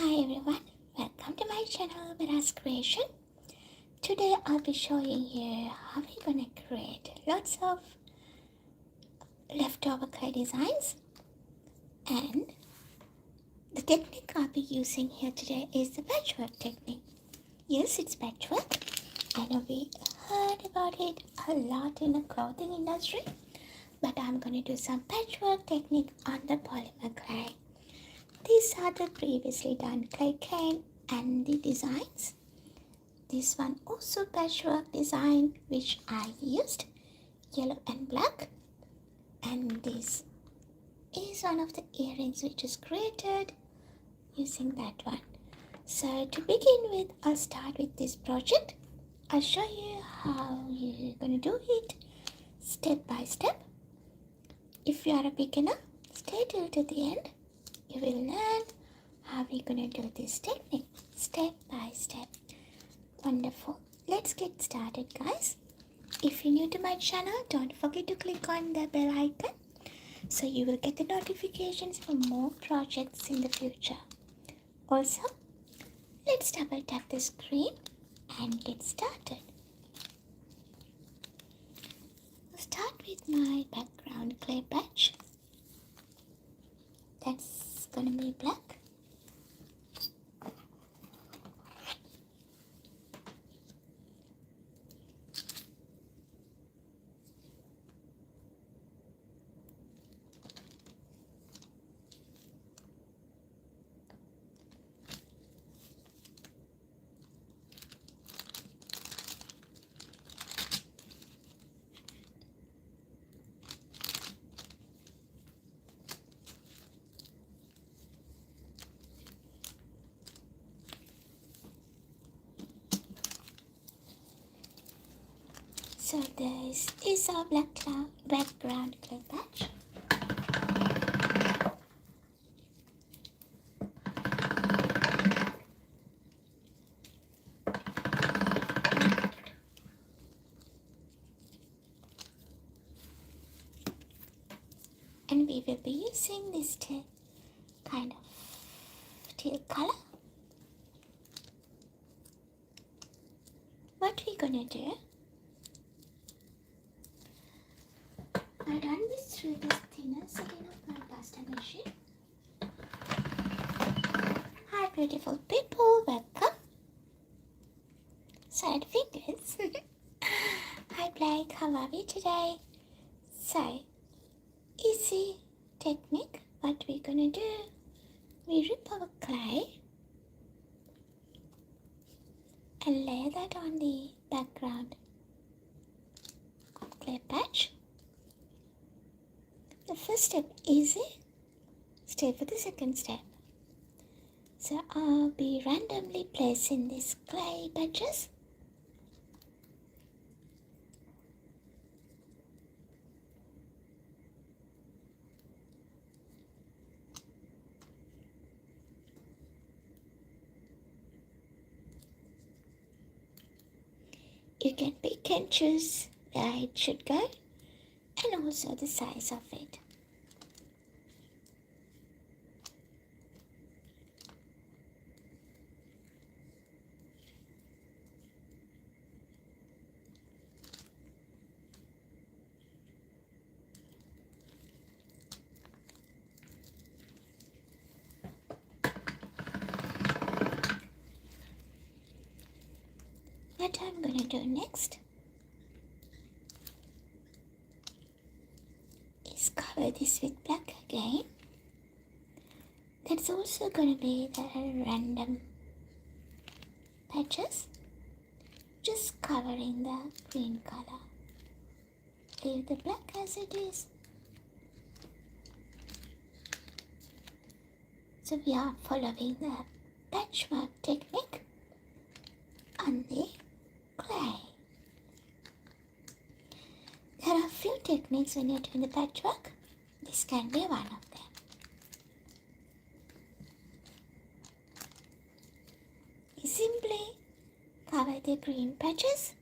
Hi everyone, welcome to my channel Mira's Creation. Today I'll be showing you how we're gonna create lots of leftover clay designs, and the technique I'll be using here today is the patchwork technique. Yes, it's patchwork. I know we heard about it a lot in the clothing industry, but I'm gonna do some patchwork technique on the polymer clay. These are the previously done clay cane and the designs. This one also patchwork design which I used yellow and black, and this is one of the earrings which is created using that one. So to begin with, I'll start with this project. I'll show you how you're gonna do it step by step. If you are a beginner, stay till to the end. You will learn how we're gonna do this technique step by step. Wonderful. Let's get started, guys. If you're new to my channel, don't forget to click on the bell icon so you will get the notifications for more projects in the future. Also, let's double tap the screen and get started. I'll start with my background clay patch. That's gonna be black. So this is our background clay patch. And we will be using this kind of teal color. What we're gonna do, I run this through this thinner setting of my pasta machine. Hi beautiful people, welcome. Side fingers. Hi Blake, how are we today? So, easy technique. What we're gonna do, we rip our clay and lay that on the background clay patch. The first step easy, stay for the second step. So I'll be randomly placing these clay patches. You can pick and choose where it should go and also the size of it. What I'm gonna do next is cover this with black again. That's also gonna be the random patches, just covering the green color. Leave the black as it is. So we are following the patchwork technique on the clay. There are a few techniques when you're doing the patchwork. This can be one of them. You simply cover the green patches .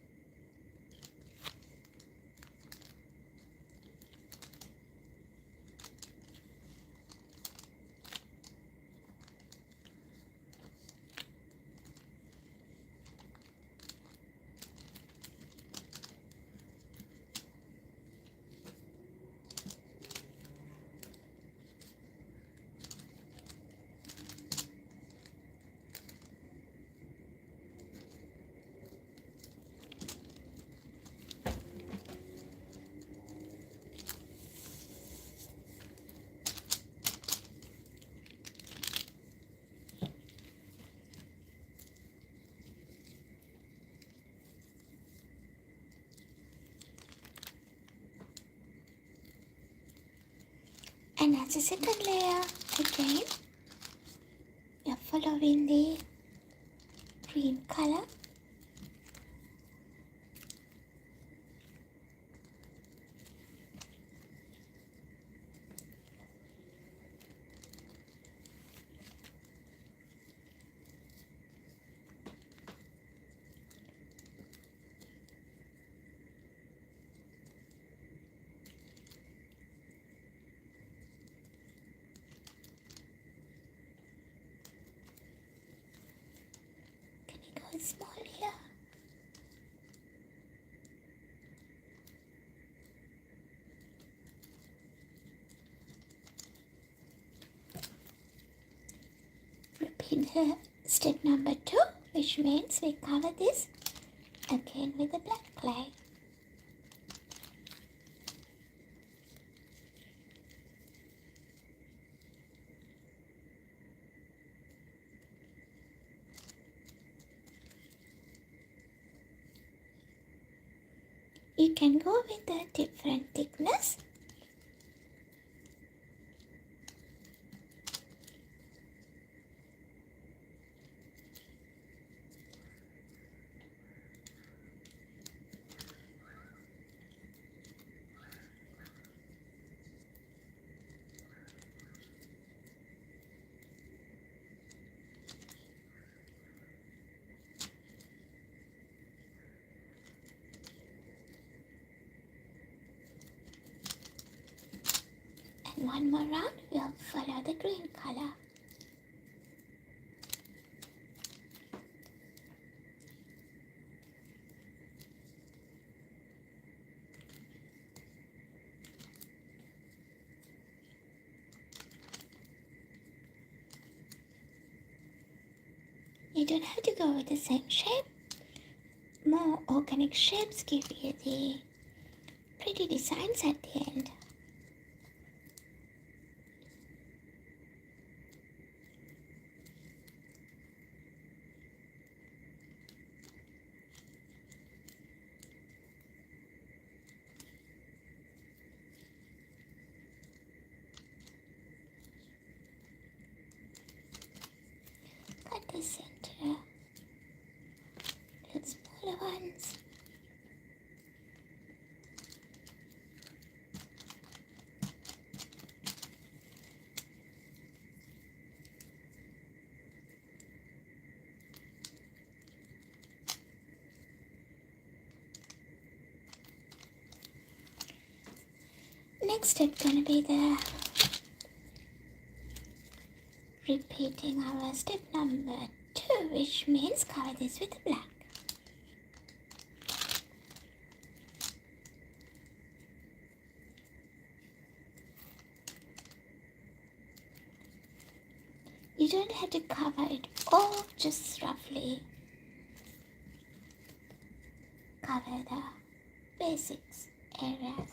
And as a second layer, again, you're following the green color. Can you go small here? Repeat the step number 2, which means we cover this again with the black clay. You can go with a different thickness. And one more round, we'll follow the green color. You don't have to go with the same shape. More organic shapes give you the pretty designs at the end. Cut the center, the smaller ones. Next step gonna be the repeating our step number 2, which means cover this with black. You don't have to cover it all, just roughly cover the basics areas.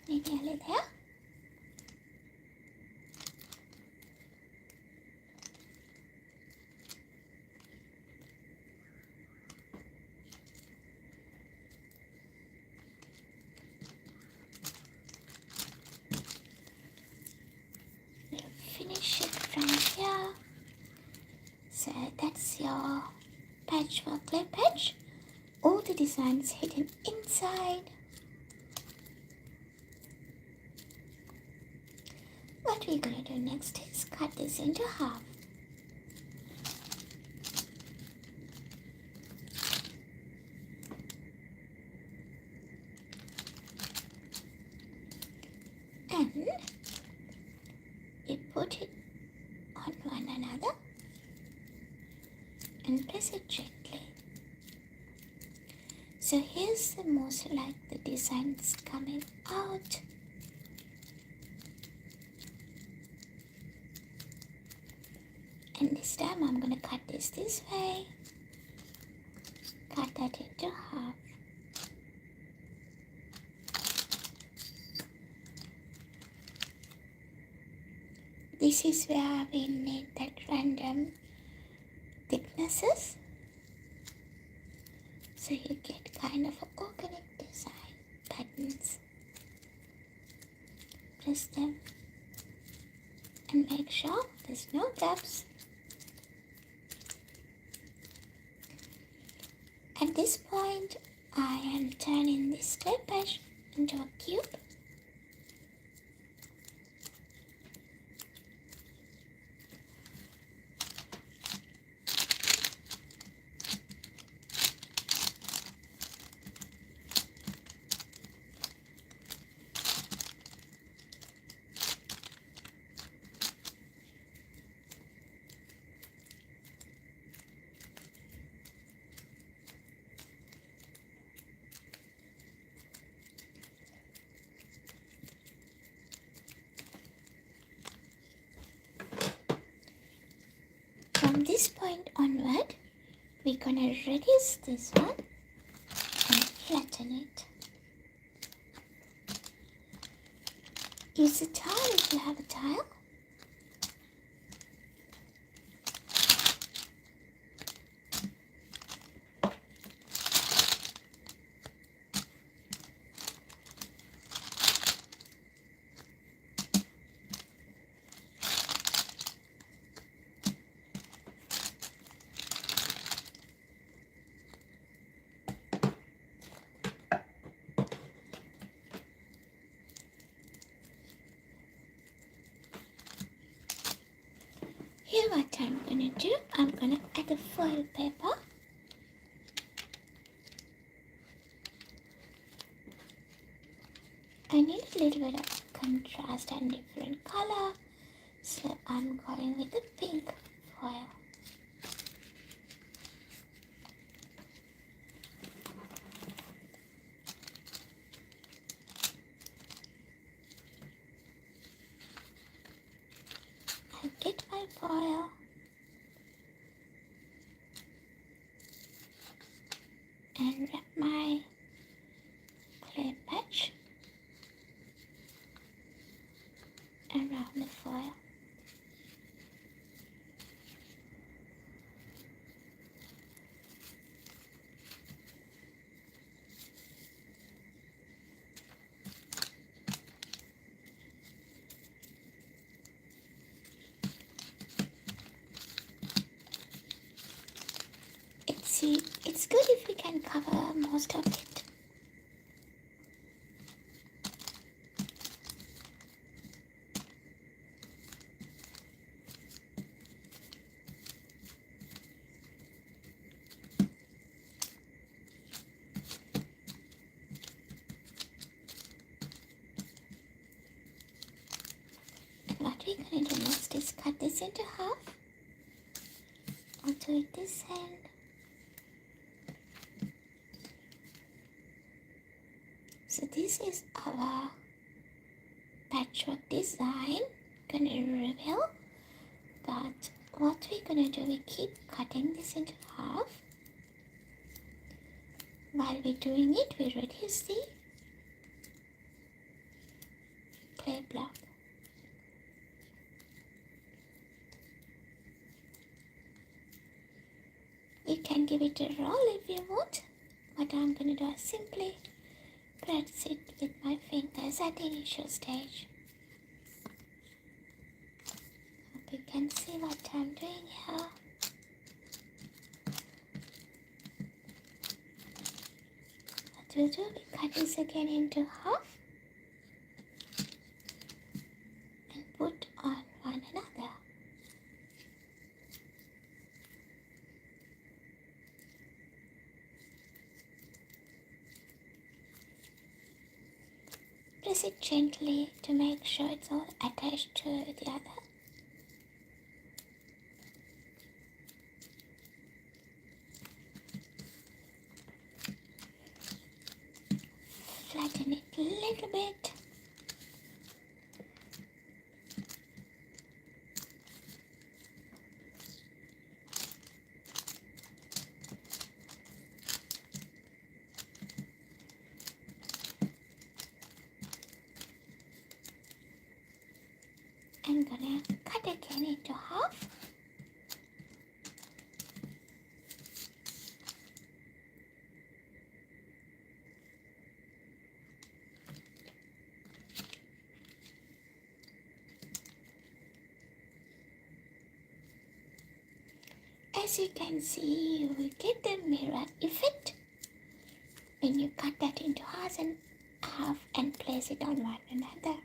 Nearly there. We'll finish it from here. So that's your patchwork clay patch. All the designs hidden inside. What we're going to do next is cut this into half. And we put it on one another and press it gently. So here's the most like the designs coming out. And this time I'm going to cut this way. Cut that into half. This is where we need that random thicknesses, so you get kind of organic design patterns. Press them and make sure there's no gaps. At this point, I am turning this clay patch into a cube. From this point onward, we're gonna reduce this one and flatten it. Use a tile if you have a tile. Here what I'm gonna do, I'm gonna add a foil paper. I need a little bit of contrast and different color, so I'm going with the pink foil. I get my foil and wrap my clay patch around the foil. It's good if we can cover most of it. And what we're going to do next is cut this into half. I'll do it this end. So this is our patchwork design. Gonna reveal, but what we're gonna do, we keep cutting this into half. While we're doing it, we reduce the clay block. You can give it a roll if you want. What I'm gonna do is simply press it with my fingers at the initial stage. Hope you can see what I'm doing here. What we'll do, we cut this again into half and put on one another. Press it gently to make sure it's all attached to the other. Flatten it a little bit. I'm gonna cut as you can see, you will get the mirror effect when you cut that into half and place it on one another.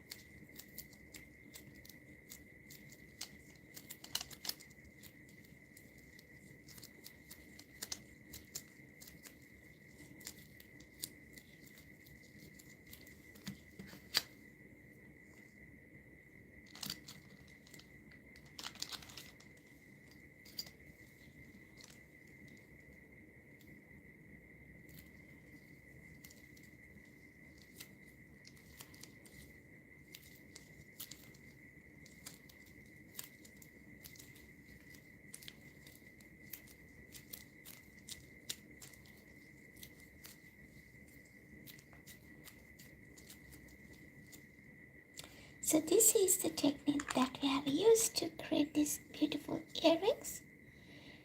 So this is the technique that we have used to create these beautiful earrings.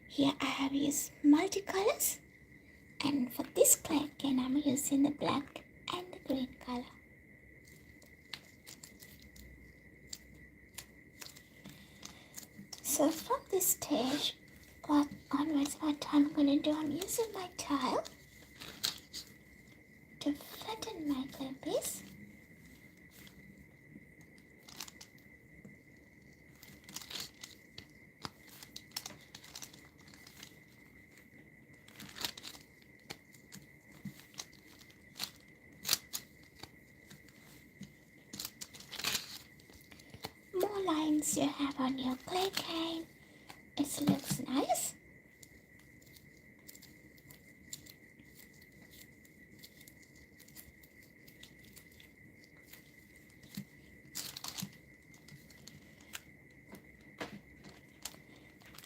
Here I have used multicolors, and for this clay again I'm using the black and the green color. So from this stage onwards, what I'm going to do, I'm using my tile to flatten my clay piece. More lines you have on your clay cane, it looks nice.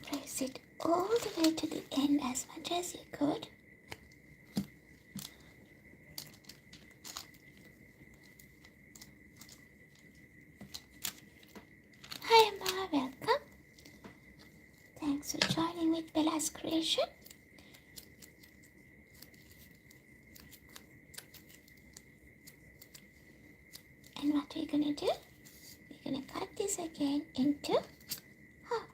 Place it all the way to the end as much as you could. Hi Emma, welcome. Thanks for joining with Bella's Creation. And what we're going to do, we're going to cut this again into half.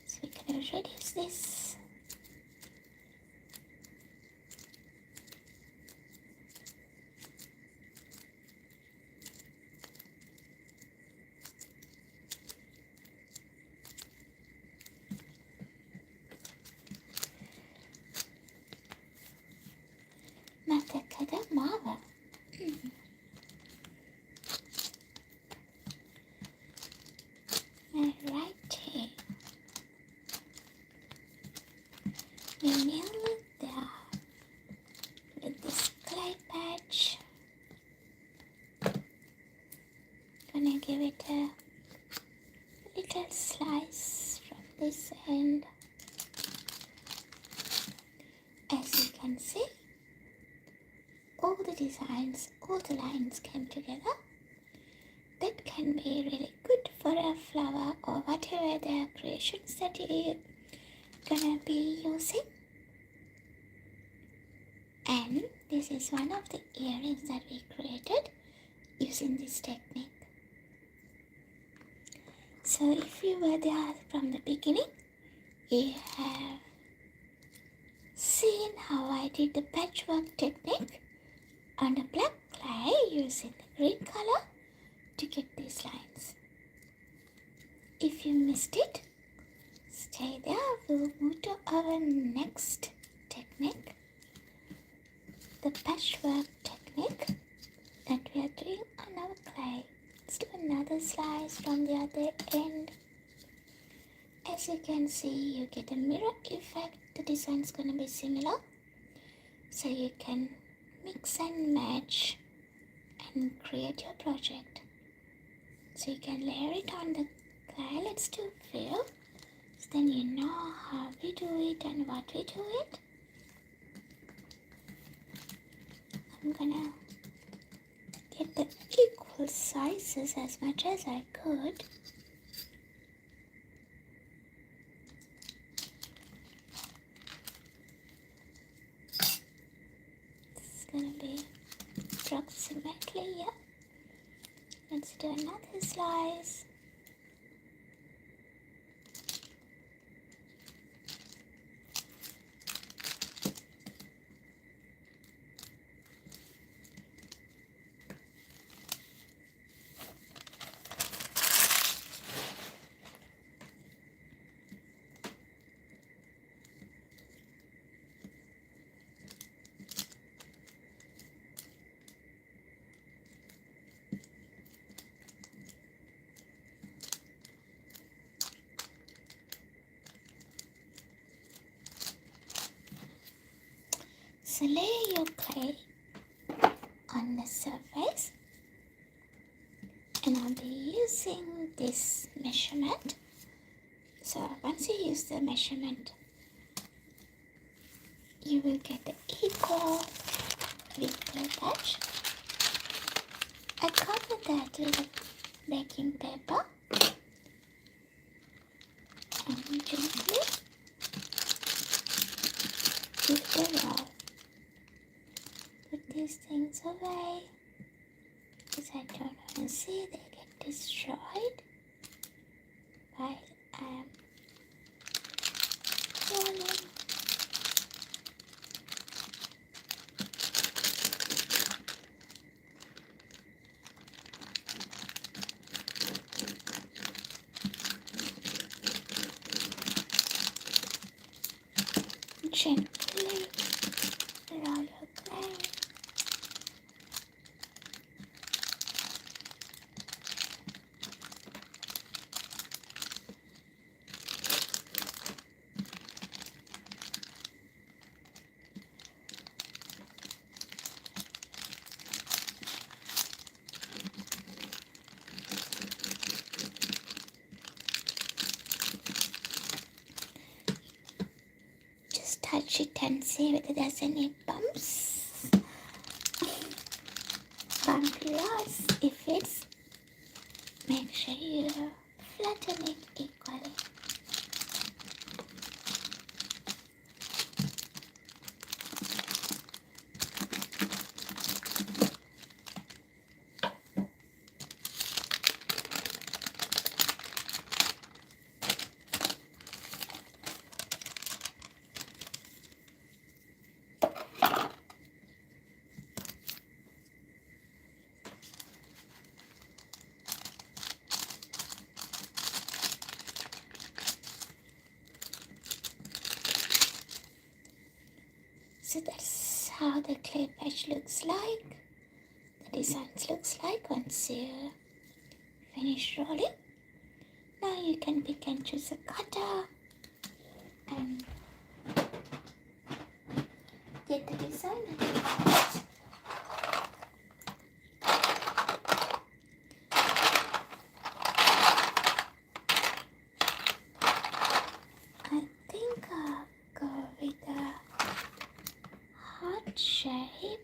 So we're going to reduce this. Matakada Mava. Alrighty. We're nearly there with this clay patch. Gonna give it a little slice from this end. As you can see, all the designs, all the lines came together. That can be really good for a flower or whatever the creations that you're gonna be using. And this is one of the earrings that we created using this technique. So if you were there from the beginning, you have seen how I did the patchwork technique on the black clay using the green color to get these lines. If you missed it, stay there. We'll move to our next technique, the patchwork technique that we are doing on our clay. Let's do another slice from the other end. As you can see, you get a mirror effect. The design is going to be similar, so you can mix and match and create your project. So you can layer it on the clay. Let's do fill. So then you know how we do it and what we do it. I'm gonna get the equal sizes as much as I could. It's gonna be approximately, yeah. Let's do another slice. So lay your clay on the surface, and I'll be using this measurement. So once you use the measurement, you will get the equal with clay patch. I cover that with baking paper and gently give the roll. Put these things away because I don't want to see they get destroyed while I am rolling. Gently roll your clay. Just touch it and see whether there's any bumps. Bumpy loss. If it's, make sure you flatten it equally. So that's how the clay patch looks like. The design looks like once you finish rolling. Now you can pick and choose a cutter and get the design that you want. I think I'll go with a heart shape.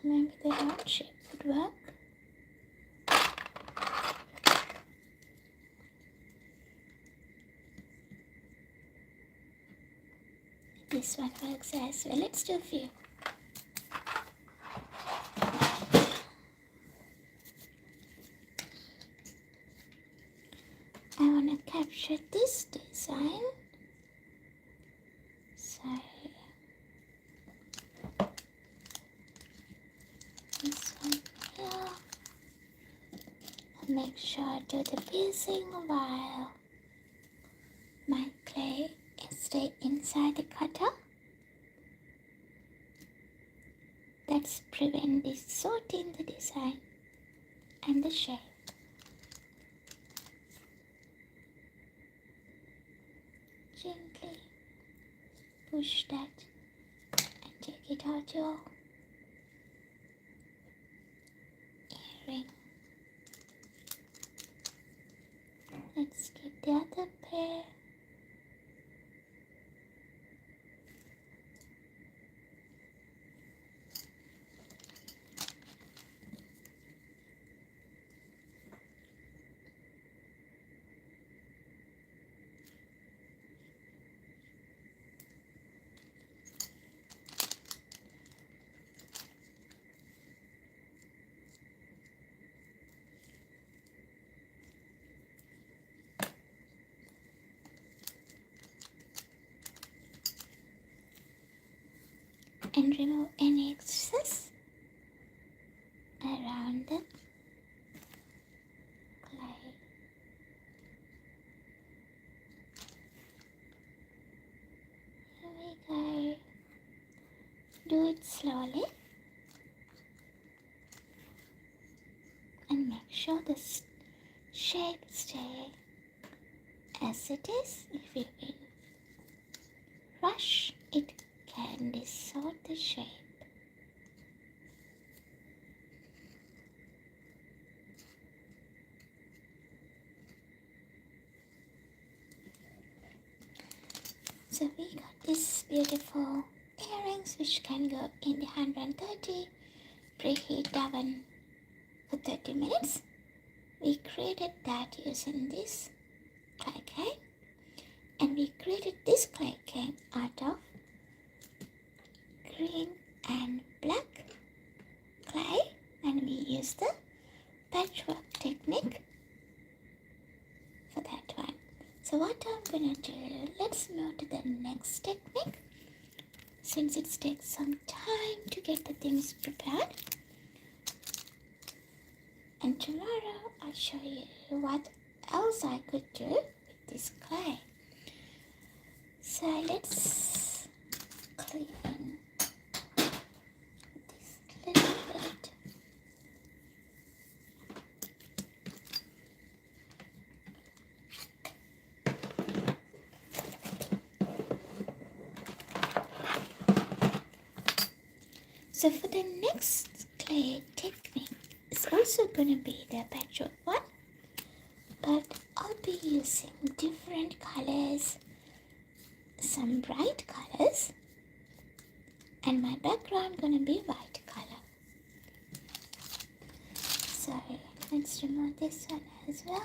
Maybe the heart shape would work. This one works as well. Let's do a few. I want to capture this design. So this one here. I'll make sure I do the piercing while my clay stays inside the cutter. That's prevent distorting the design and the shape. Gently push that and take it out your earring. and remove any excess around the clay. Here we go. Do it slowly and make sure the shape stay as it is. If you will rush, it can distort the shape. So we got these beautiful earrings which can go in the 130 preheat oven for 30 minutes. We created that using this clay cake, and we created this clay cake out of green and black clay, and we used the patchwork technique for that one. So what I'm gonna do, let's move to the next technique since it takes some time to get the things prepared. And tomorrow I'll show you what else I could do with this clay. So let's clean this little bit. So for the next clay technique, it's also going to be the patchwork one, but I'll be using different colors, some bright colors, and my background going to be white color. So let's remove this one as well.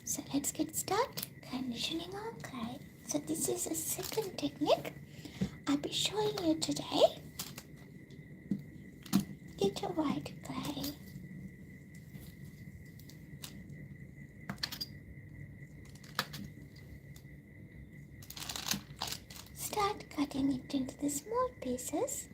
So let's get started conditioning our clay. So this is a second technique I'll be showing you today. Get a white clay. Start cutting it into the small pieces.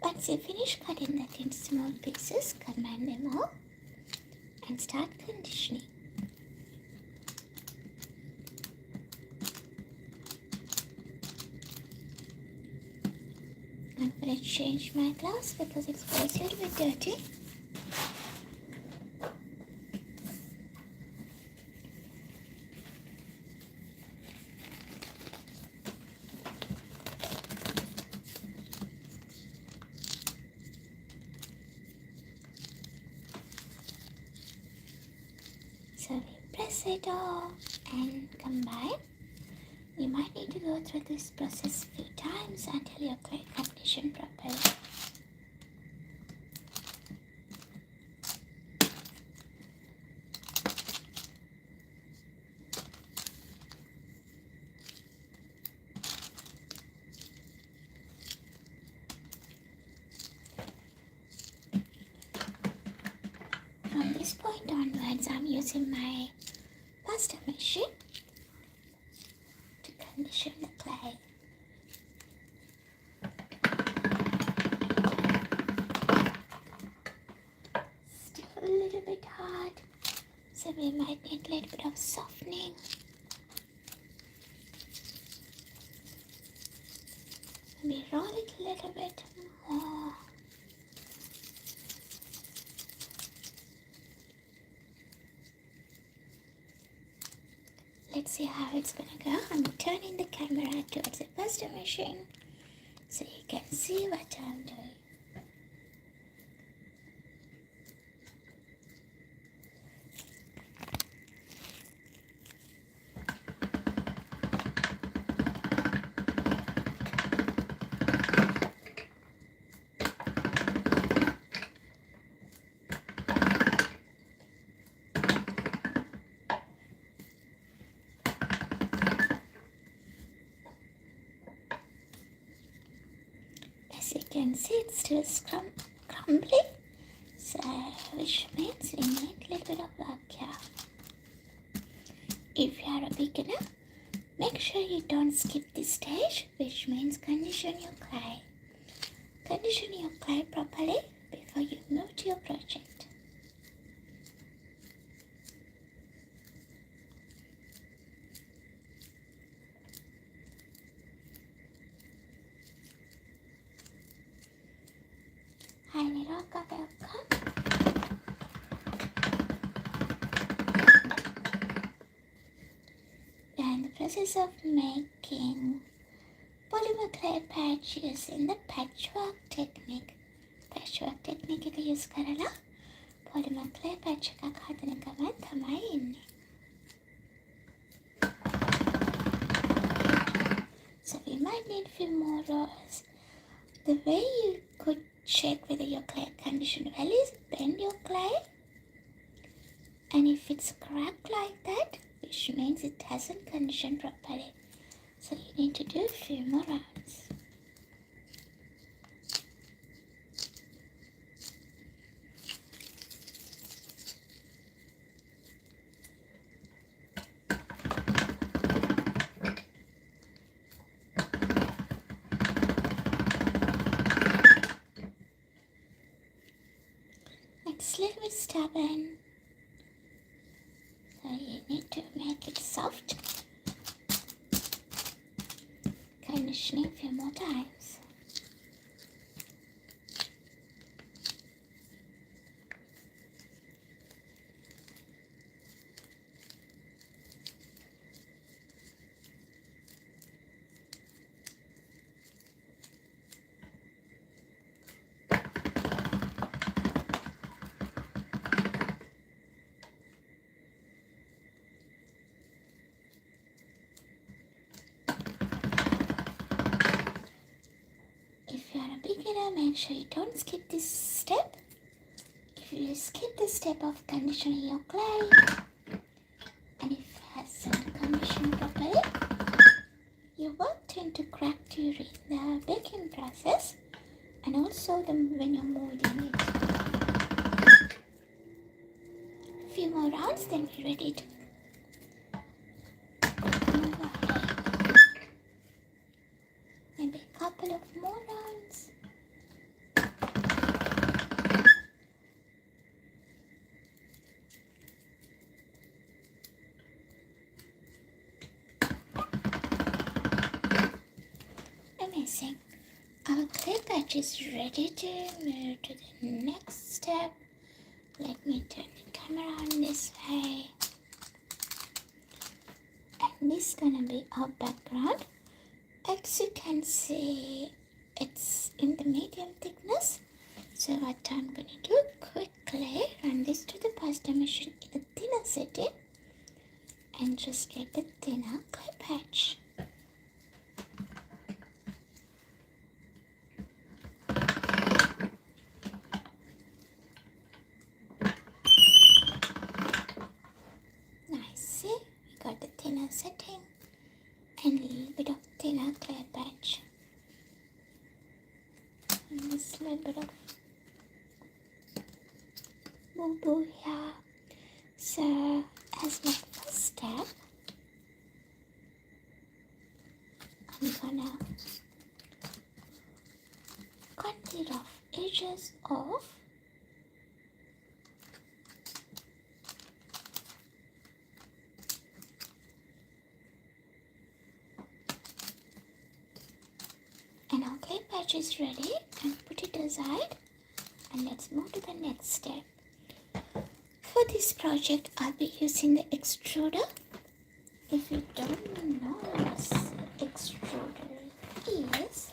Once you finish cutting that into small pieces, combine them all and start conditioning. I'm going to change my glass because it's a little bit dirty. So we press it all and combine. You might need to go through this process a few times until your clay condition properly. point onwards, I'm using my pasta machine to condition the clay. Still a little bit hard, so we might need a little bit of softening. Maybe roll it a little bit more. Let's see how it's gonna go. I'm turning the camera towards the pasta machine so you can see what I'm doing. As you can see, it's still crumbly, so which means we need a little bit of work here. If you are a beginner, make sure you don't skip this stage, which means condition your clay. Condition your clay properly before you move to your project. Highly welcome. We are in the process of making polymer clay patch using the patchwork technique. Patchwork technique එක use කරලා polymer clay patch එකක් හදන ගමන් තමයි ඉන්නේ. So we might need a few more rolls. The way you could check whether your clay conditioned well is bend your clay, and if it's cracked like that, which means it hasn't conditioned properly. So you need to do a few more rounds. It's a little bit stubborn, so you need to make it soft. Conditioning a few more times. Make sure you don't skip this step. If you skip the step of conditioning your clay, and if it hasn't conditioned properly, your work tend to crack during the baking process, and also when you're molding it. A few more rounds, then we're ready to move ahead. Maybe a couple of more rounds. Amazing. Our clay patch is ready to move to the next step. Let me turn the camera on this way. And this is gonna be our background. As you can see, it's in the medium thickness. So what I'm gonna do, quickly run this to the pasta machine in the thinner setting and just get the thinner clay patch. Setting and a little bit of thinner clay patch, and this little bit of boo here. So as my first step, I'm gonna cut the rough edges off. And our clay patch is ready, and put it aside, and let's move to the next step. For this project, I'll be using the extruder. If you don't know what extruder is,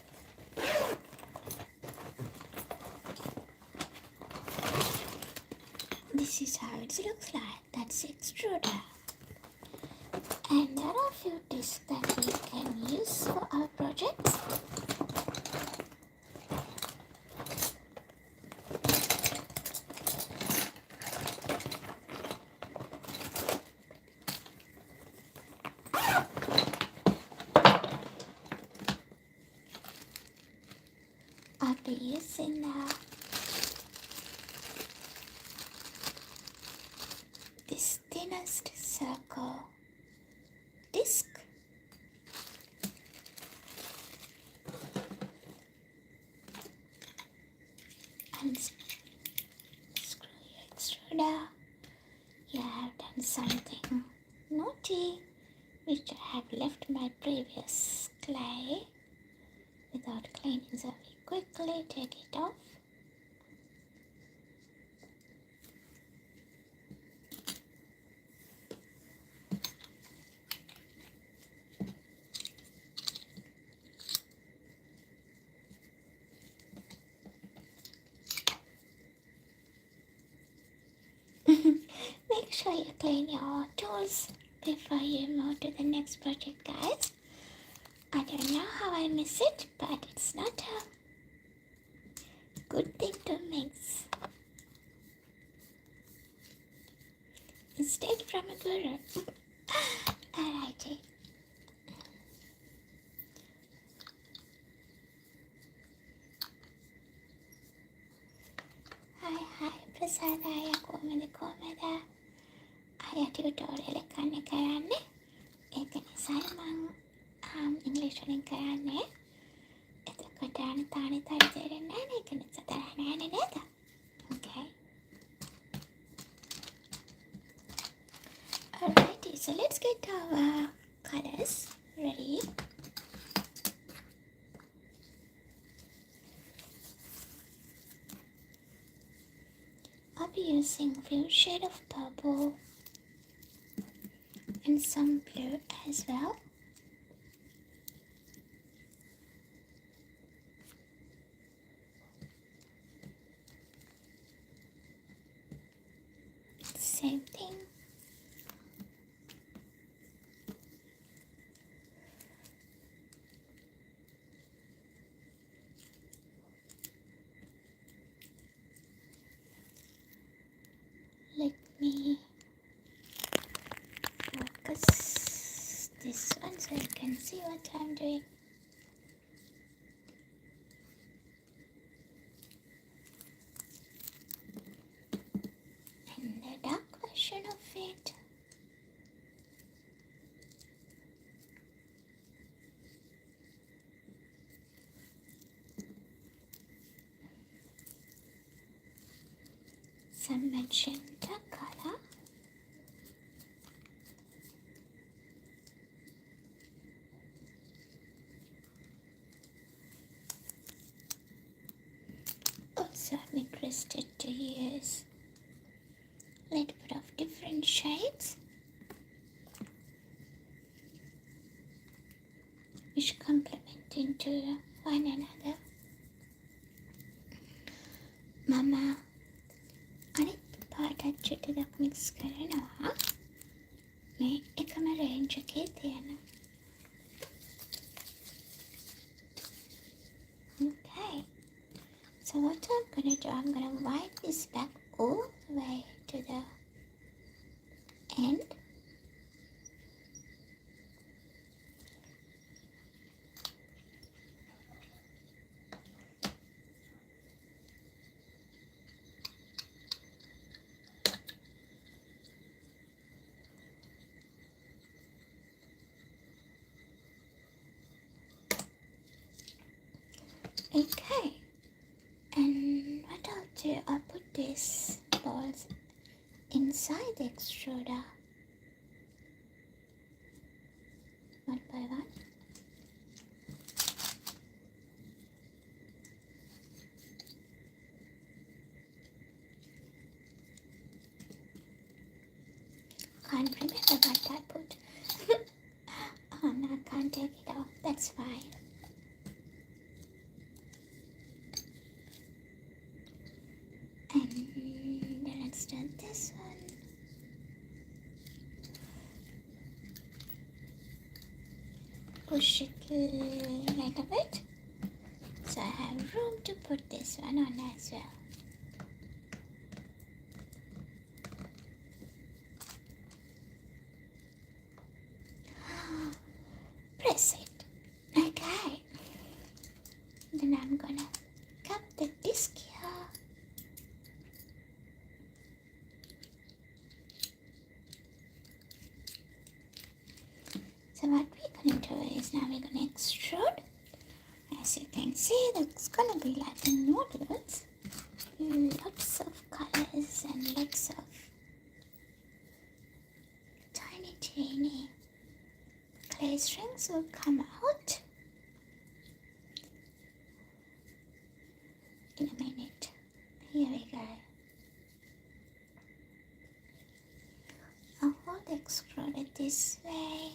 this is how it looks like. That's the extruder. And there are a few discs that we can use for our projects. I'll be using this thinnest circle disc. And screw your extruder. You have done something naughty, which I have left my previous clay without cleaning, so we quickly take it off. Make sure you clean your tools before you move to the next project, guys. I don't know how I miss it, but it's not a good thing to mix. Instead from a guru. Alrighty. Hi Prasadaya කොමද අය tutorial එක කරන්නේ ඒක නිසා මම ඉංග්‍රීසි වලින් කරන්නේ එතකොට අනිතානි තේරෙන්නේ නැහැ ඒක නිසා තරහ නැහැ නේද okay alrighty so let's get our colors ready. I'll be using a few shades of purple and some blue as well. Same thing. Let me focus this one so you can see what I'm doing. And the dark version of it. Some magenta color. Also, I'm interested to use a little bit of different shades which complement into one another. Mama, අනිත් පාටත් චුට්ටක් mix කරනවා මේ එකම Range එකේ තියෙන. Okay. So what I'm gonna do, I'm gonna wipe this back all the way to the end. Okay, and what I'll do, I'll put these balls inside the extruder one by one. Can't remember what I put. Oh no, I can't take it off. That's fine. And let's do this one. Push it a little bit. So I have room to put this one on as well. Press it. Okay. Then I'm gonna cut the disc here. So what we're gonna do is now we're gonna extrude. As you can see, that's gonna be like noodles. Lots of colors and lots of tiny clay strings will come out in a minute. Here we go. I'll hold extrude it this way.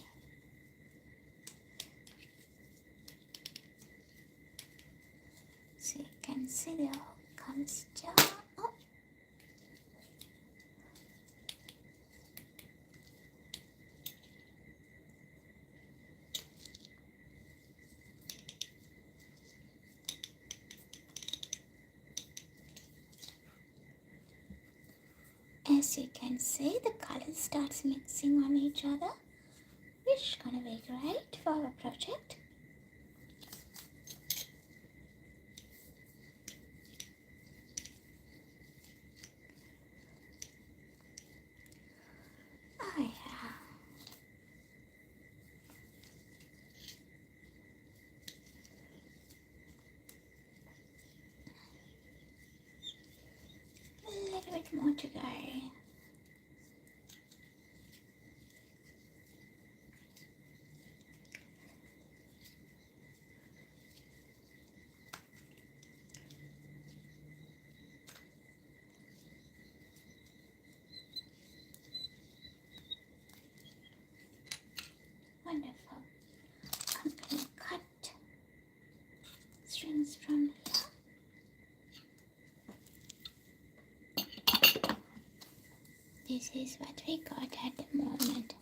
So you can see the hole comes down. Oh. As you can see, the colors starts mixing on each other, which is gonna be great for our project. Oh yeah. A little bit more to go. Wonderful. I'm gonna cut strings from here. This is what we got at the moment.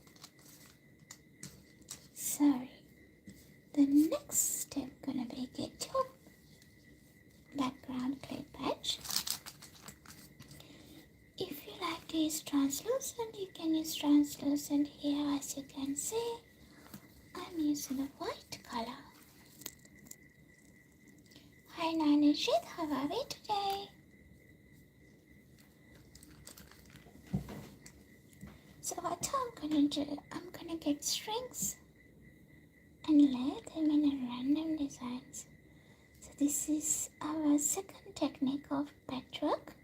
Sorry. The next step gonna be get your background clay patch. If you like to use translucent, you can use translucent here. As you can see, I'm using a white color. Hi Nanishit, how are we today? So what I'm gonna do, I'm gonna get strings and lay them in a random designs. So this is our second technique of patchwork.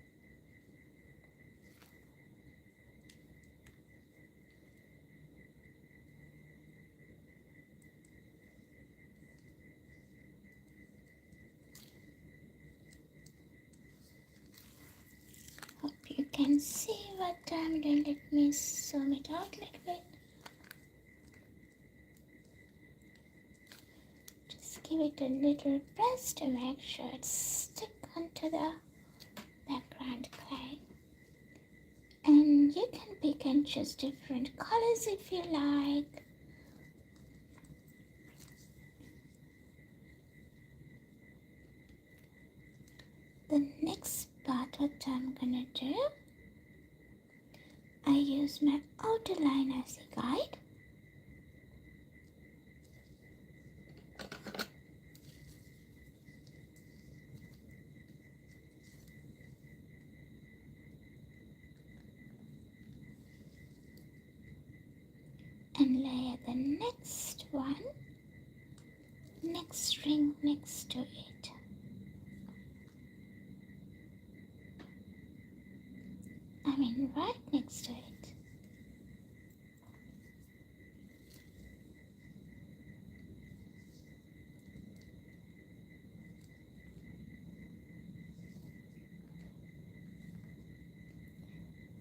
Hope you can see what I'm doing. Let me zoom it out a little bit. Just give it a little press to make sure it's stick onto the background clay. And you can pick and choose different colors if you like. The next part, what I'm gonna do, I use my outer line as a guide. And layer the next one, next string next to it.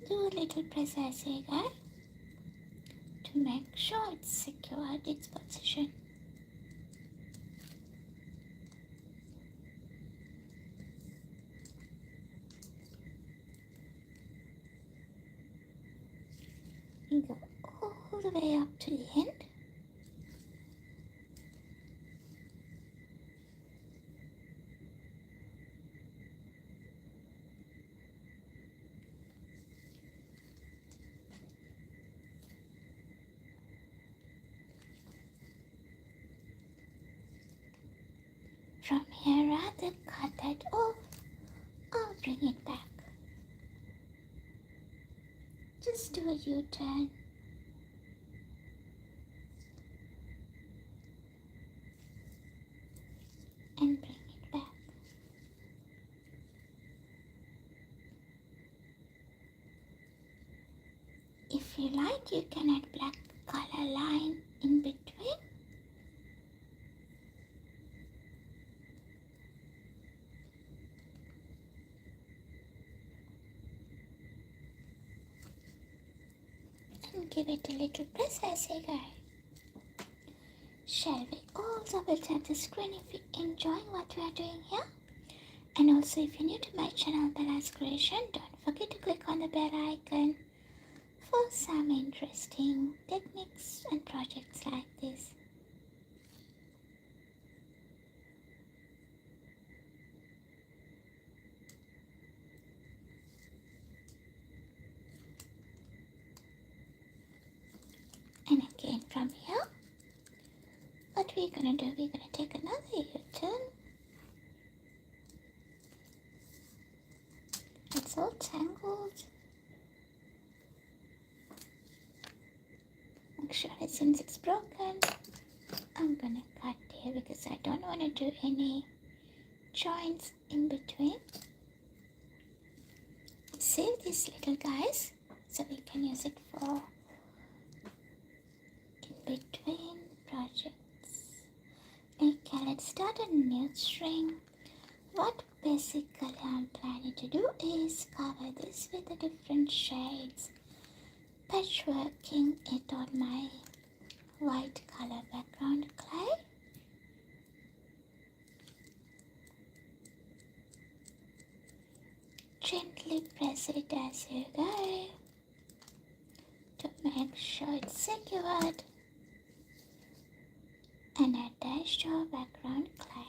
do a little press as you go to make sure it's secured its position. You go all the way up to the end. From here, rather cut that off or bring it back. Just do a U-turn. And bring it back. If you like, you can add black color line in between. And give it a little press as you go. Shall we all double tap the screen if you're enjoying what we are doing here? And also, if you're new to my channel, Bella's Creation, don't forget to click on the bell icon for some interesting techniques and projects like this. And again from here, what we're going to do, we're going to take another U-turn. It's all tangled. Make sure that since it's broken, I'm going to cut here because I don't want to do any joints in between. Save these little guys so we can use it for in between projects. Okay, let's start a new string. What basically I'm planning to do is cover this with the different shades, patchworking it on my white color background clay. Gently press it as you go to make sure it's secured and attach to our background clay.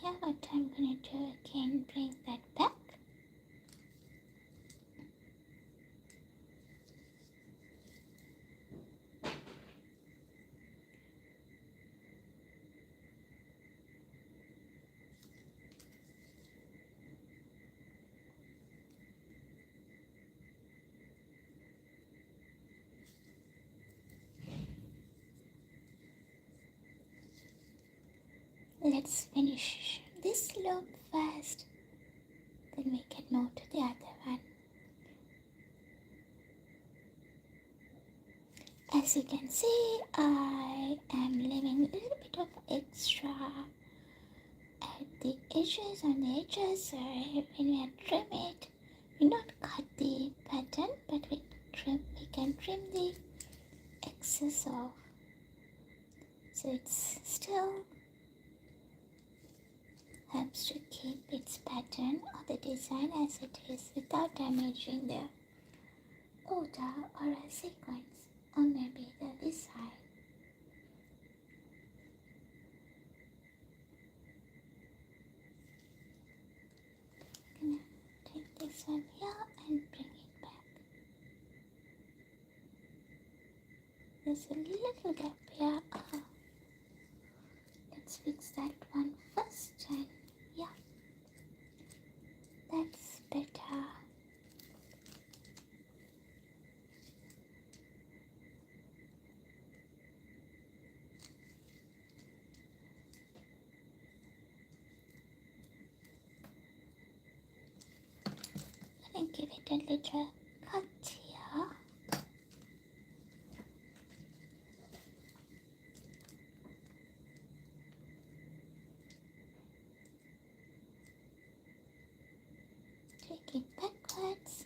Here what I'm going to do again, bring that back. Let's finish this loop first, then we can move to the other one. As you can see, I am leaving a little bit of extra at the edges, on the edges, so when we trim it, we not cut the pattern, but we can trim the excess off, so it's still helps to keep its pattern or the design as it is without damaging the order or a sequence or maybe the design. I'm gonna take this one here and bring it back. There's a little gap here. Let's fix that one better. And give it a little cut here. Take it backwards.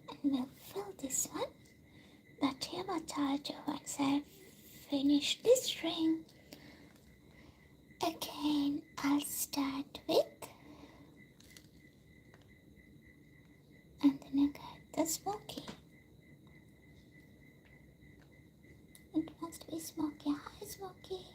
And we'll fill this one. But here once I've finished this ring, again I'll start with, and then I got the smoky. It wants to be smoky. Hi, smoky.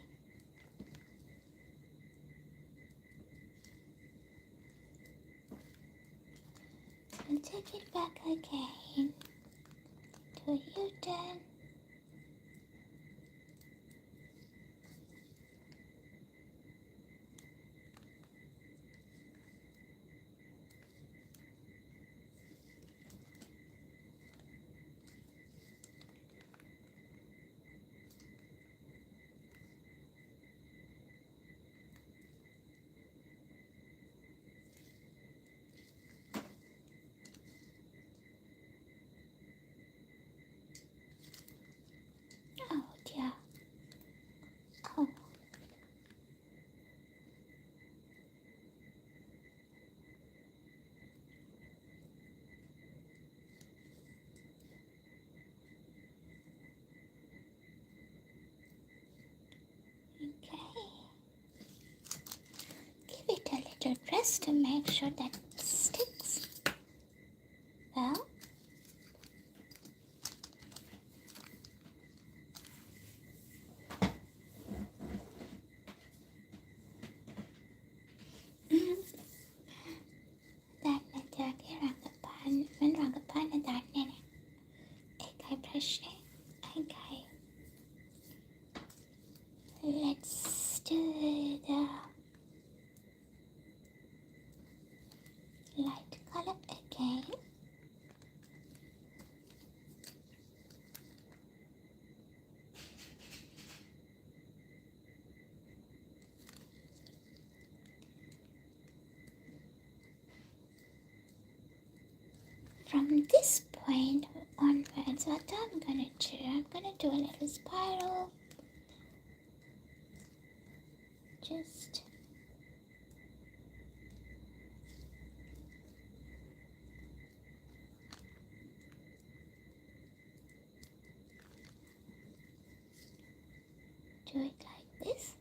I'll take it back again. Do a U-turn. Oh dear. Oh. Okay. Give it a little press to make sure that it sticks. Well, that method here on the pan, when on the pan and that nene. Okay, brush it. Okay. Let's do the light color again. From this point onwards, what I'm gonna do a little spiral. Just do it like this.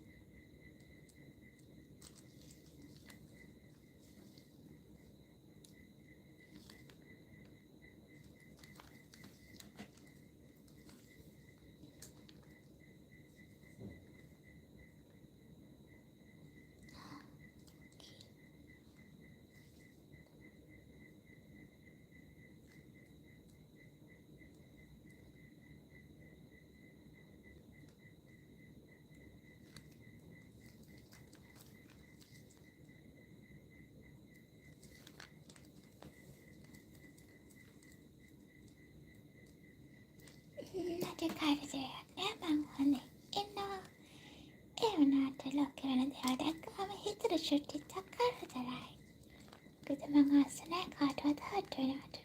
나를 내 방안에 에어나한테 럭키라는 대화를 까면 히트를 줄지 착각하더라. 그들만 가서는 가져다 하더라도.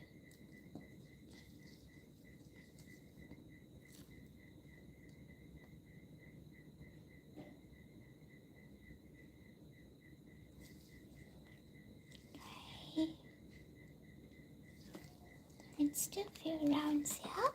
Okay. Let's do a few rounds here.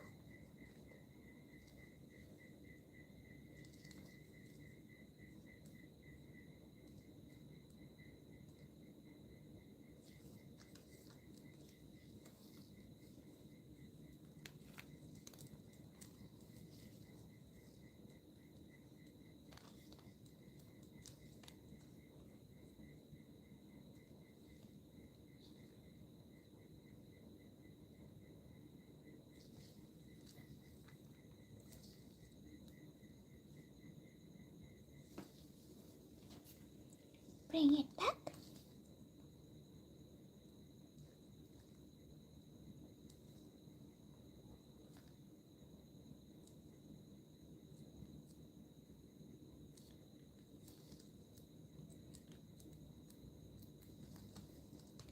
bring it back.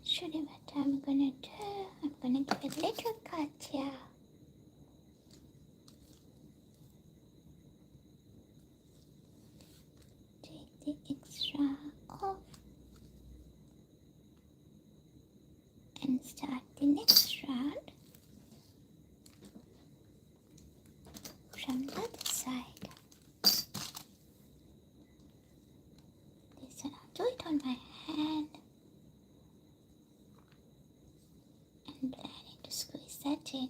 Show you what I'm gonna do. I'm gonna give a little cut here. Take the extra off and start the next round from the other side. Listen, I'll do it on my hand and planning to squeeze that in.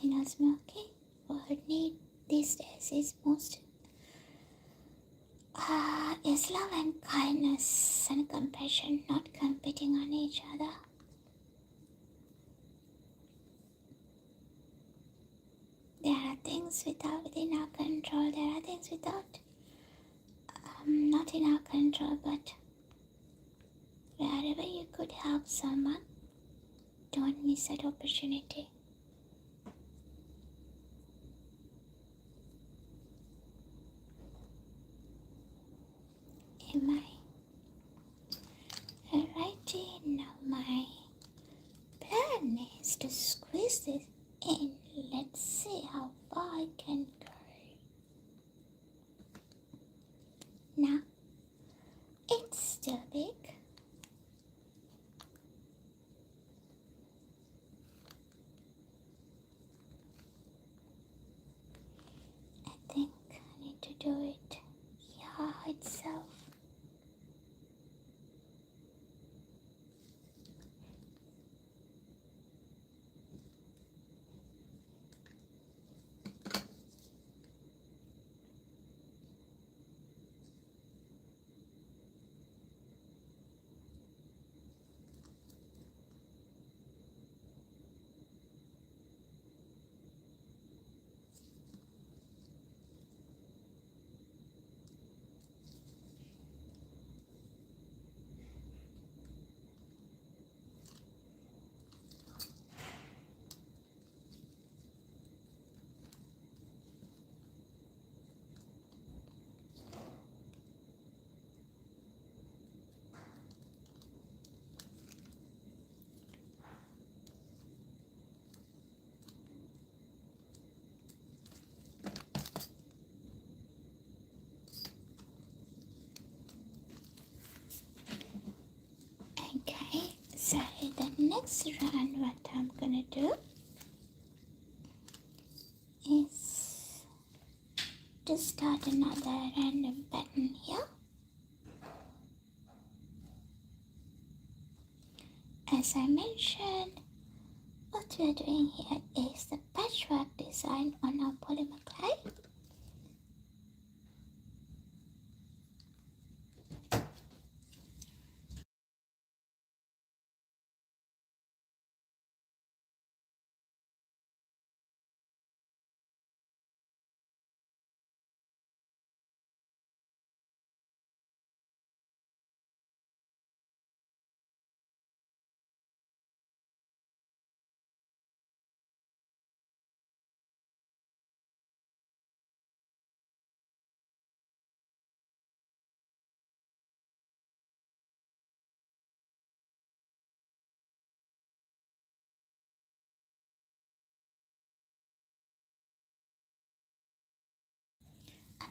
I know smoking what need these days is most is love and kindness and compassion, not competing on each other. There are things within our control. There are things not in our control, but wherever you could help someone, don't miss that opportunity. Am I righty? Now my plan is to squeeze this in. Let's see how far I can go. Now, it's still big. I think I need to do it here itself. Okay, so the next round, what I'm gonna do is to start another random pattern here. As I mentioned, what we are doing here is the patchwork design on our polymer clay.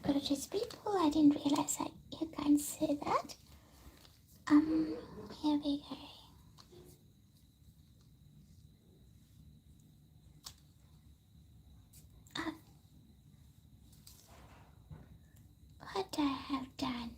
Apologies people, I didn't realize that you can't see that. Here we go. What I have done.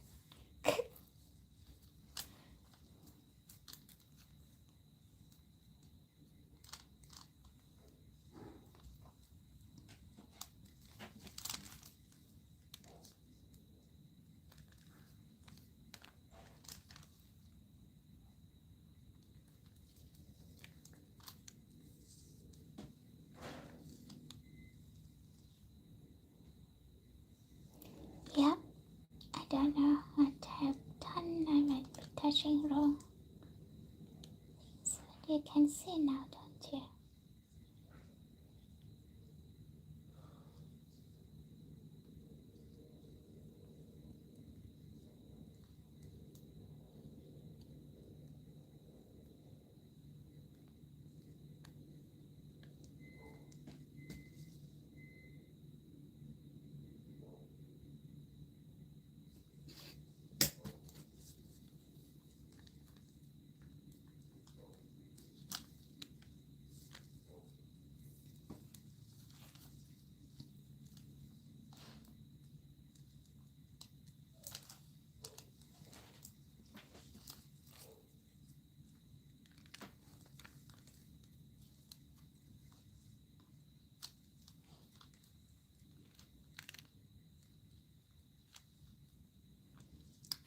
finishing row. So you can see now, don't you?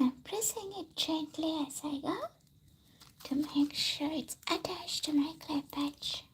I'm pressing it gently as I go to make sure it's attached to my clay patch.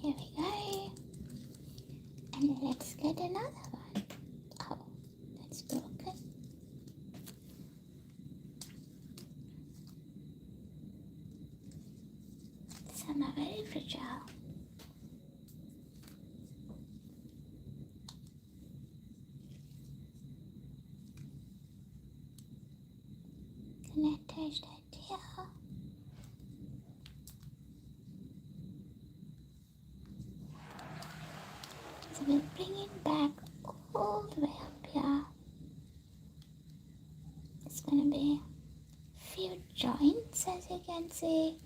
Here we go. And let's get another one. Oh, that's broken. Some are very fragile. Can I attach that here? So we'll bring it back all the way up here. It's gonna be a few joints, as you can see.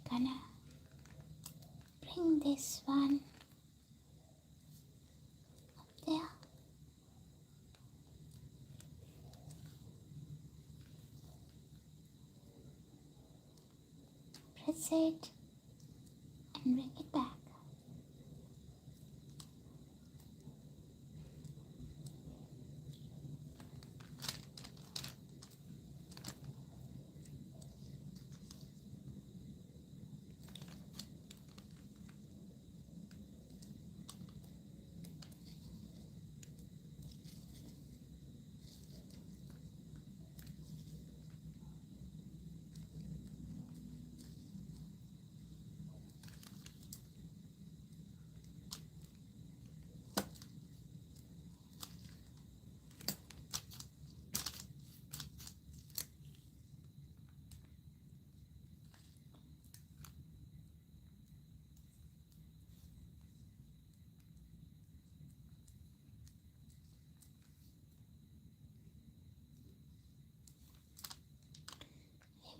Gonna bring this one up there. Press it and bring it back.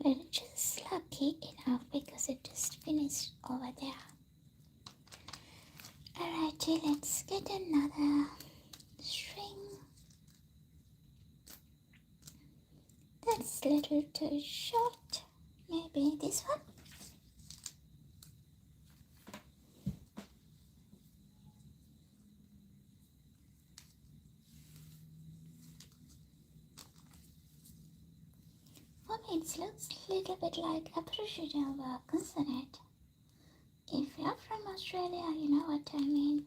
We were just lucky enough because it just finished over there. Alrighty, let's get another string. That's a little too short. Maybe this one? For me, it looks a little bit like Aboriginal work, isn't it? If you're from Australia, you know what I mean.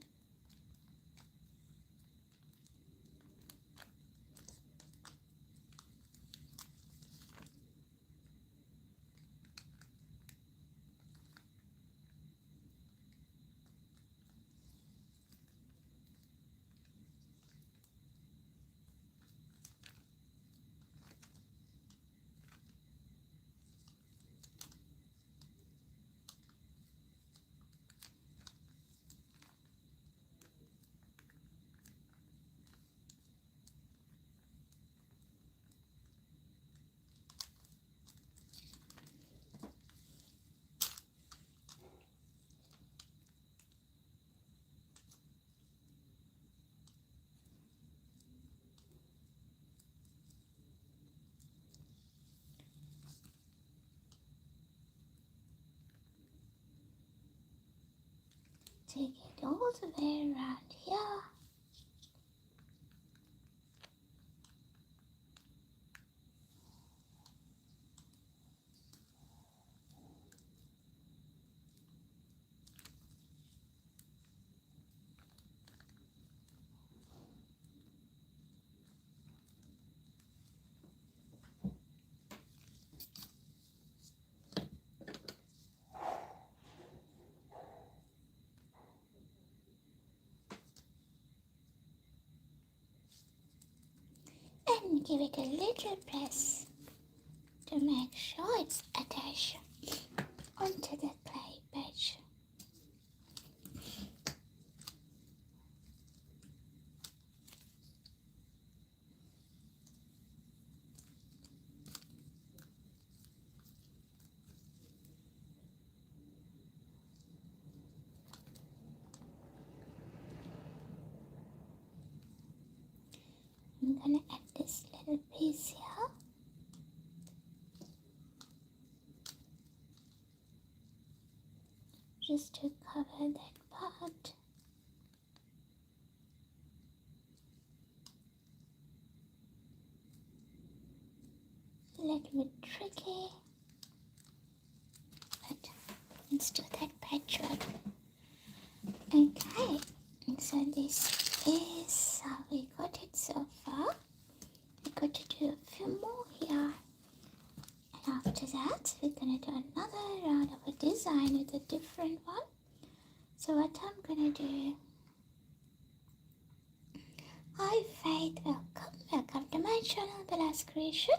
all the way around here. And give it a little press to make sure it's attached onto the clay patch. I'm gonna add this little piece here. Just to cover that part. A little bit tricky, but let's do that patchwork. Okay, so this is how we got it so far. We got to do a few more here. And after that, we're gonna do another round of a design with a different one. So what I'm gonna do, hi Faith, welcome to my channel, Bella's Creation.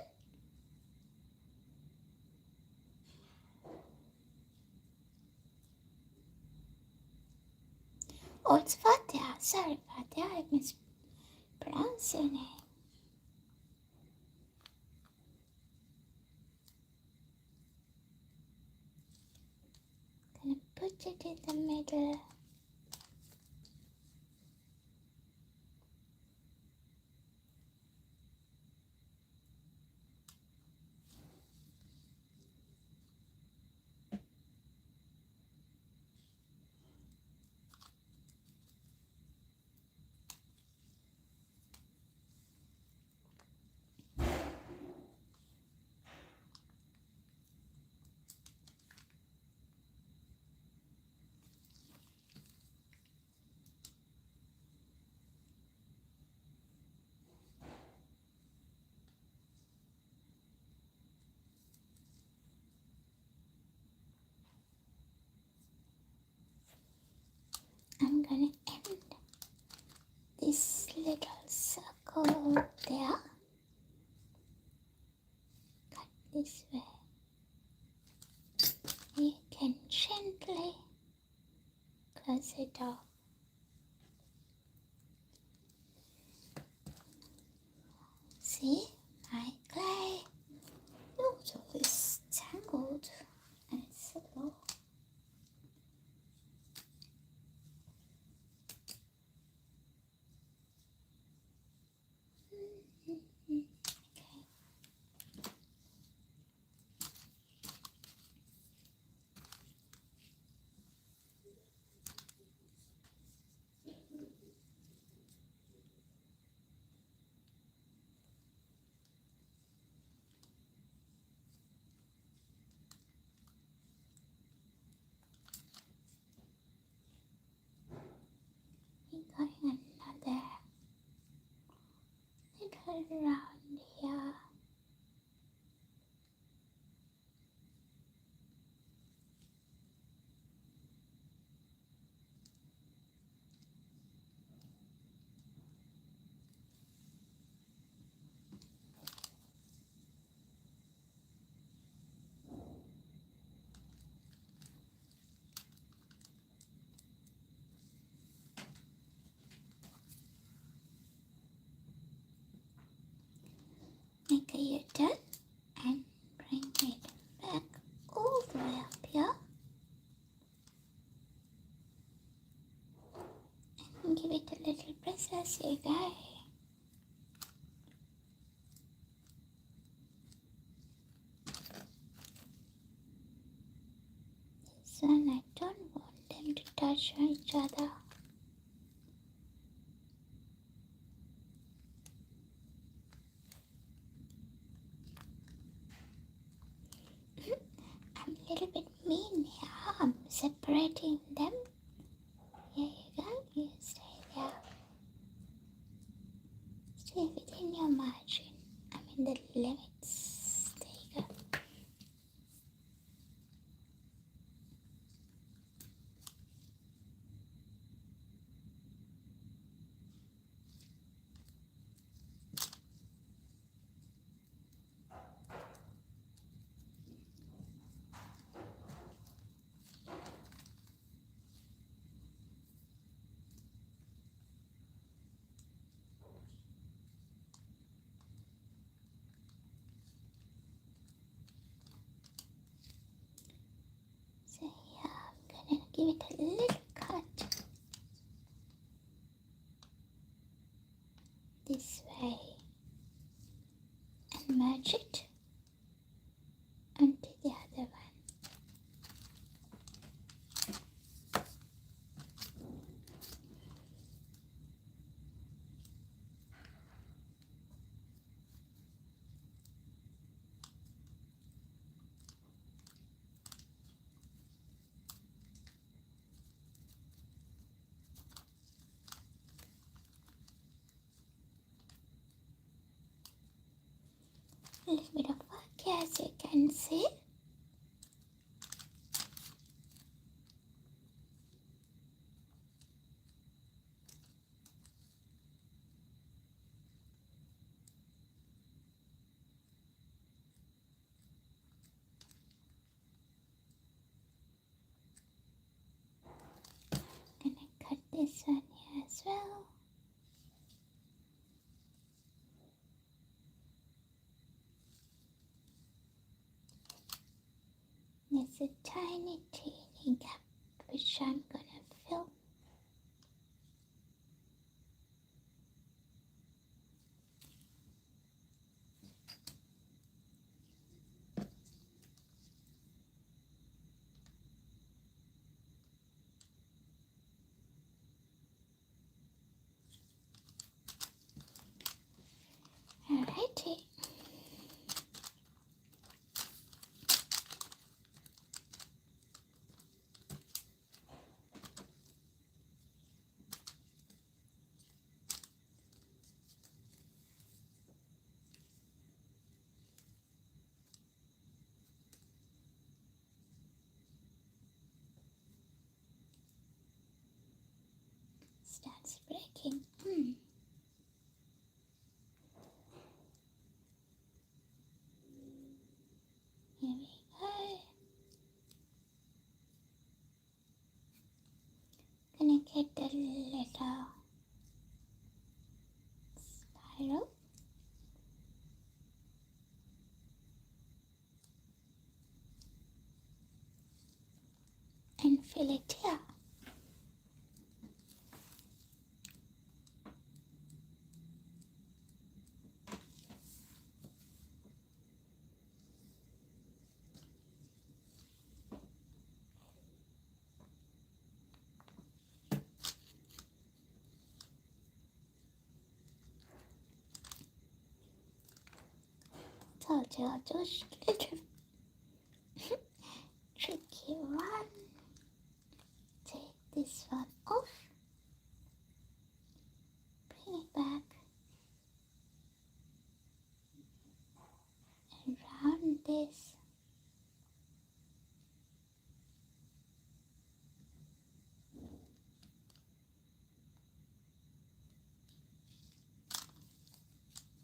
Oh, it's Fatia, sorry Fatia, I mispronounced your name. Gonna put it in the middle. I'm gonna end this little circle there. Cut this way. You can gently close it off. See, my clay. Oh, so it's tangled and it's so low. Going another little round here. Make a U-turn and bring it back all the way up here. And give it a little press as you go. This one I don't want them to touch each other. separating them. Here you go, you stay there. Stay within your margin. The limits. There you go. So yeah, I'm gonna give it a little cut this way and merge it onto the other one. A little bit of work, as you can see. Gonna cut this one here as well. There's a tiny, teeny gap which I'm gonna fill. Alrighty. Starts breaking. Here we go. Gonna get the little spiral. And fill it here. Told you I'll do a little tricky one. Take this one off. Bring it back. And round this.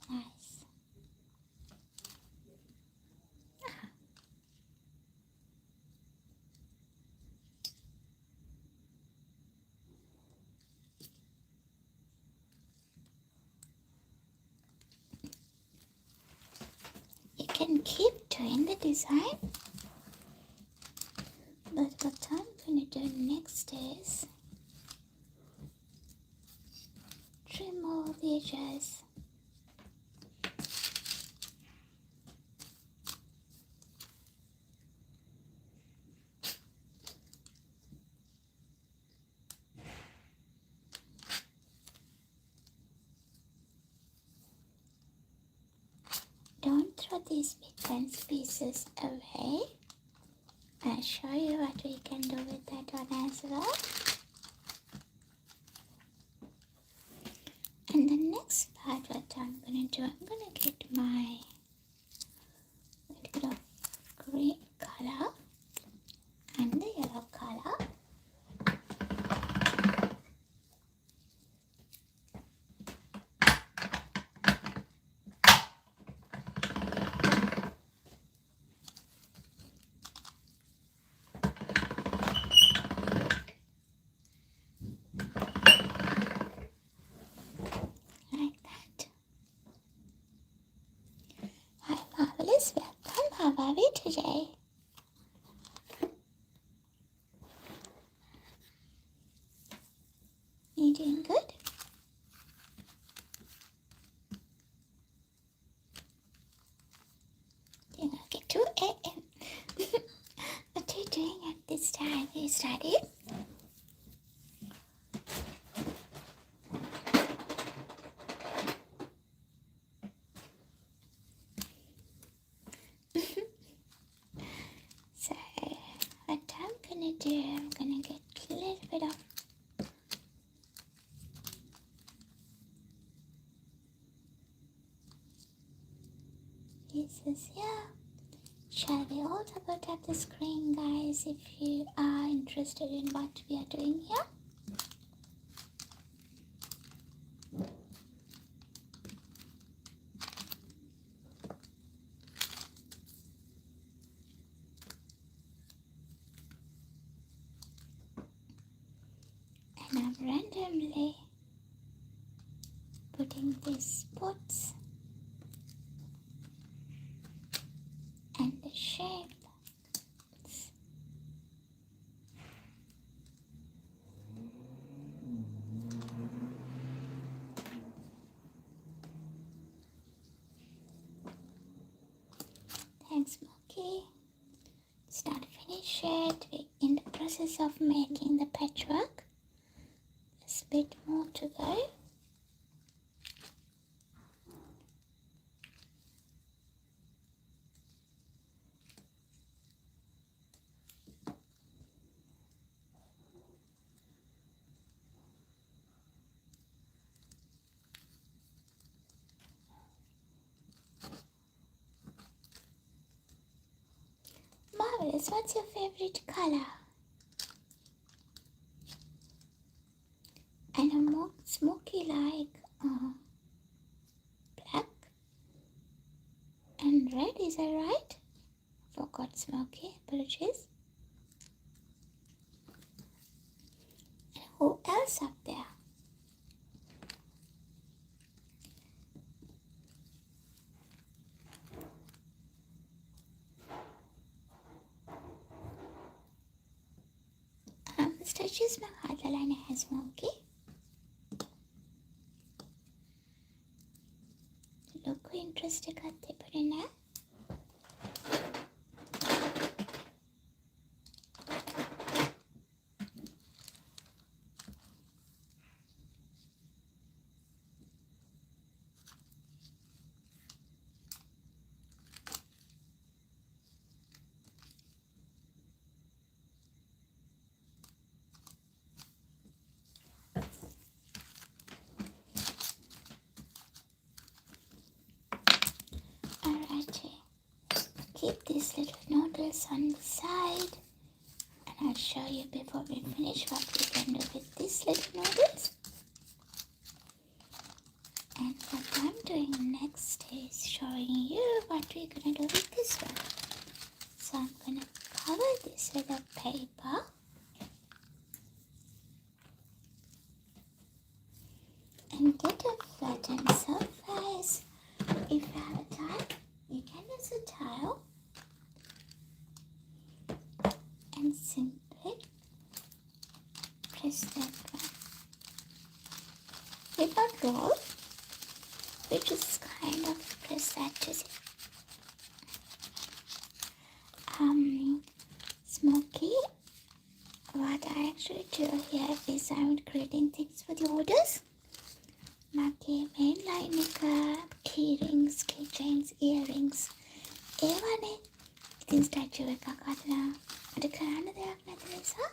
Nice. You can keep doing the design, but what I'm going to do next is trim all the edges. Don't throw these big pieces away. I show you what we can do with that one as well. And the next part, what I'm gonna do, I'm gonna get my little bit of green color and the yellow color. Like that. Hi, marvelous. Welcome. How are we today? You doing good? Doing okay. 2 a.m. What are you doing at this time? You studying? So, what I'm gonna do, I'm gonna get a little bit of pieces here. Shall we all double tap the screen, guys, if you are interested in what we are doing here? And I'm randomly putting these spots and the shapes. Thanks, Smokey. Start to finish it. We're in the process of making the patchwork. There's a bit more to go. Marvelous. What's your favorite color? I know more smoky like black and red. Is that right? Forgot smoky. Apologies. And who else up there? Stretches my heart line has smoky. Look interesting at the purina. Keep these little noodles on the side, and I'll show you before we finish what we can do with these little noodles. And what I'm doing next is showing you what we're gonna do with this one. So I'm gonna cover this with a paper. And get a flattened surface. If you have a tile, you can use a tile. And simply press that one. We don't roll, we just kind of press that to see. Smoky, what I actually do here is I'm creating things for the orders. Maki mainline key rings, keychains, earrings. Ewane ඉතින් ස්ටැචුව එකක් හදලා මට කරන්න දෙයක් නැති නිසා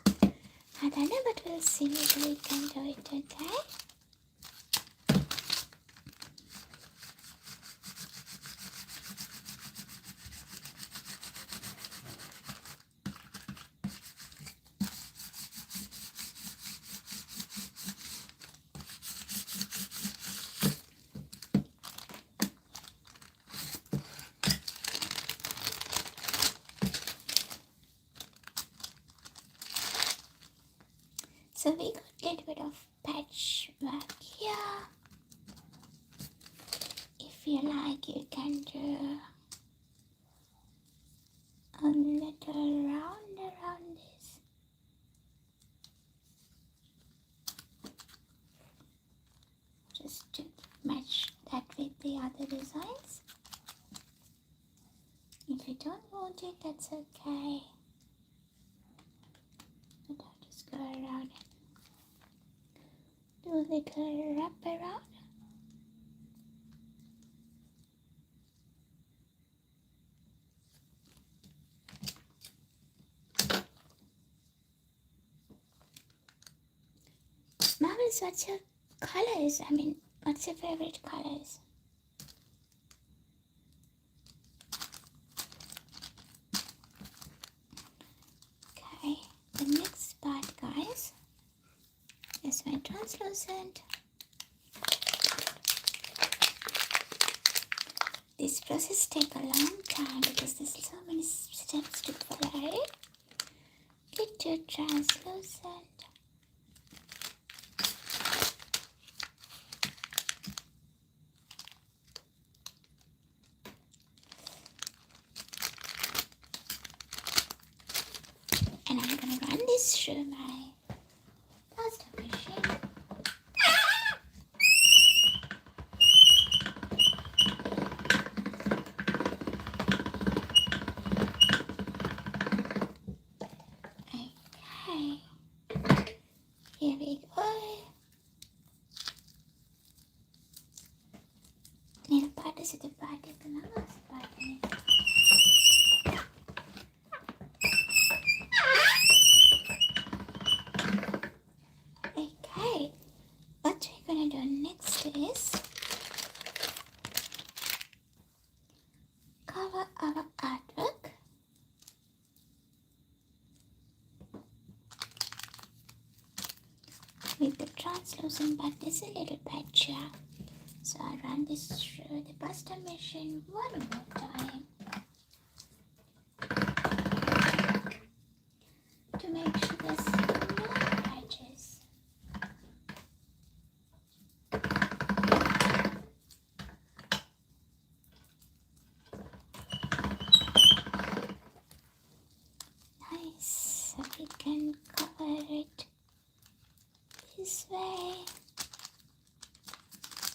හදන්න, but we'll see if we can do it, okay? So we got a little bit of patchwork here. If you like, you can do a little round around this. Just to match that with the other designs. If you don't want it, that's okay. But I'll just go around it. Do a little wrap around. Marvels, what's your colors? I mean, what's your favorite colors? Okay, the next part, guys, is my translucent. This process takes a long time because there's so many steps to follow. Get your translucent. And I'm gonna run this through my pasta machine. Okay, here we go. Need a part is the part is the last part. Okay, what we're gonna do next is cover our artwork with the translucent, but there's a little patch here. So I run this through the pasta machine one more time to make sure there's no patches. Nice, so we can cover it this way.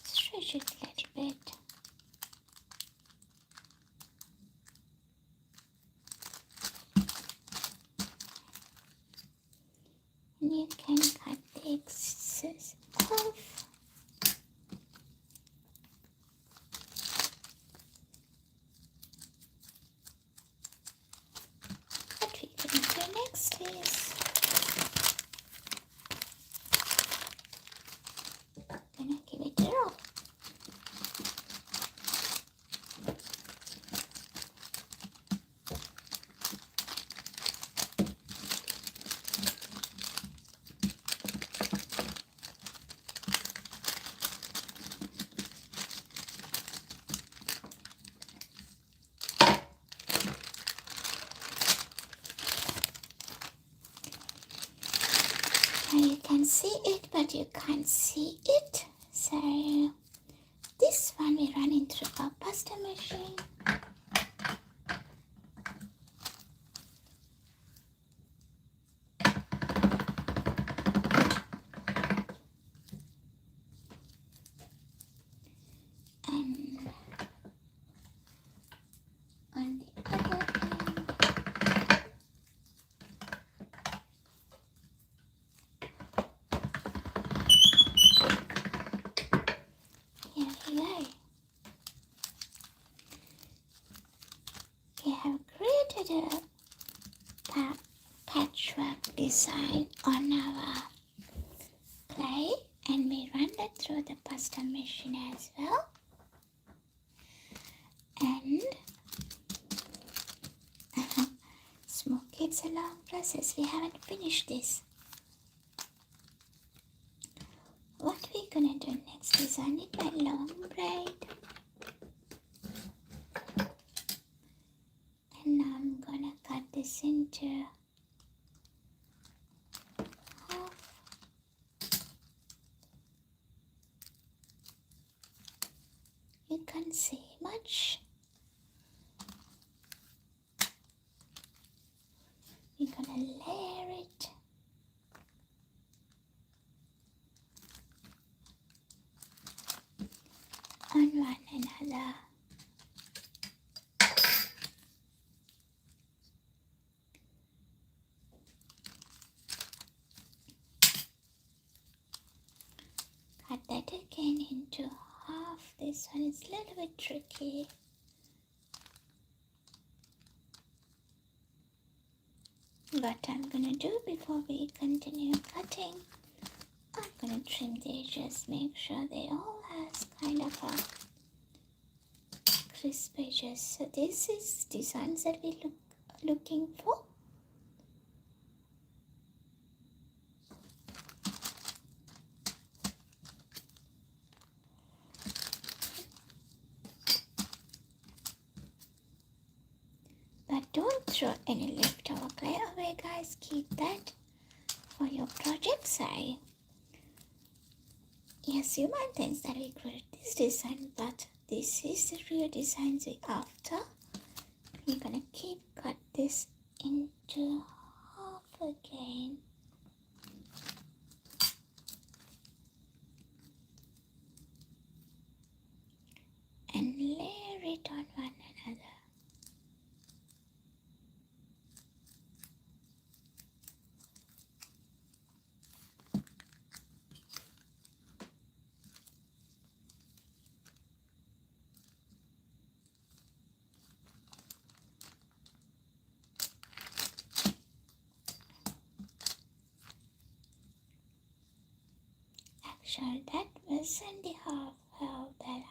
Stretch it a little bit. And you can cut the excess off. What we can do next is gonna give it a roll. Now you can see it, but you can't see it. So this one we run in through our pasta machine. And on the other end, here we go. patchwork design on our clay, and we run that through the custom machine as well. And smoke, it's a long process. We haven't finished this. What we're gonna do next is I need my long braid, and I'm gonna cut this into half. You can't see much. We're gonna layer it. On one another. Cut that again into half. This one is a little bit tricky. What I'm gonna do before we continue cutting, I'm gonna trim the edges, make sure they all has kind of a crisp edges. So this is designs that we looking for. But don't throw any leftover clay away, guys. Keep that for your projects. Yes, you might think that we created this design, but this is the real design we after. We're gonna cut this into half again. And layer it on one another. Actually, that wasn't the half how better.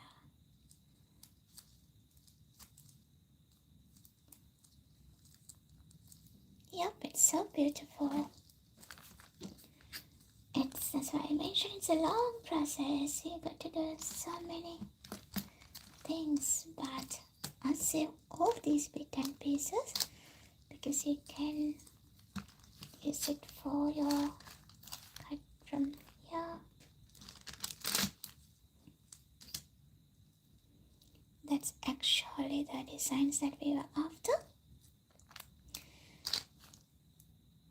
Yep, it's so beautiful. That's why I mentioned it's a long process. You got to do so many things, but I'll save all these bits and pieces because you can use it for your cut from here. That's actually the designs that we were after.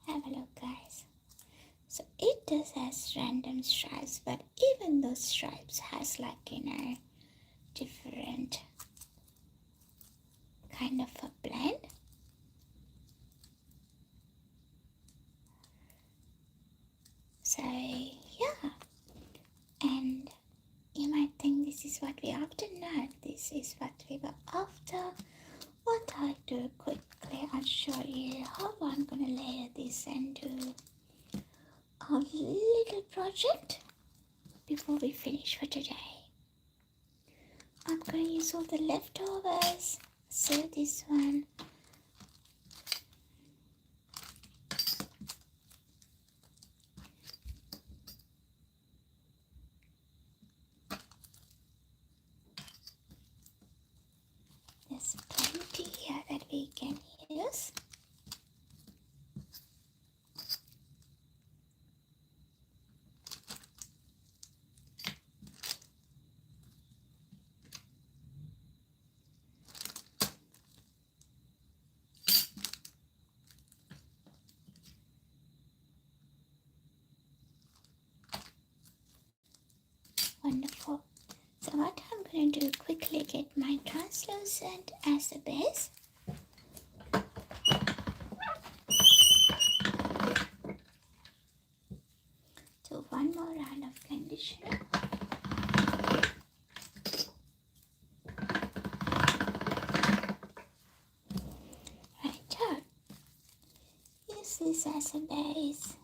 Have a look, guys. So it does has random stripes, but even those stripes has different kind of a blend. So yeah, and you might think this is what we after. No, this is what we were after. What I'll do quickly, I'll show you how I'm gonna layer this and do a little project before we finish for today. I'm gonna use all the leftovers. So this one. There's plenty here that we can use. Wonderful. So what I'm going to do, quickly get my translucent as a base. Do one more round of conditioner. Right, this as a base.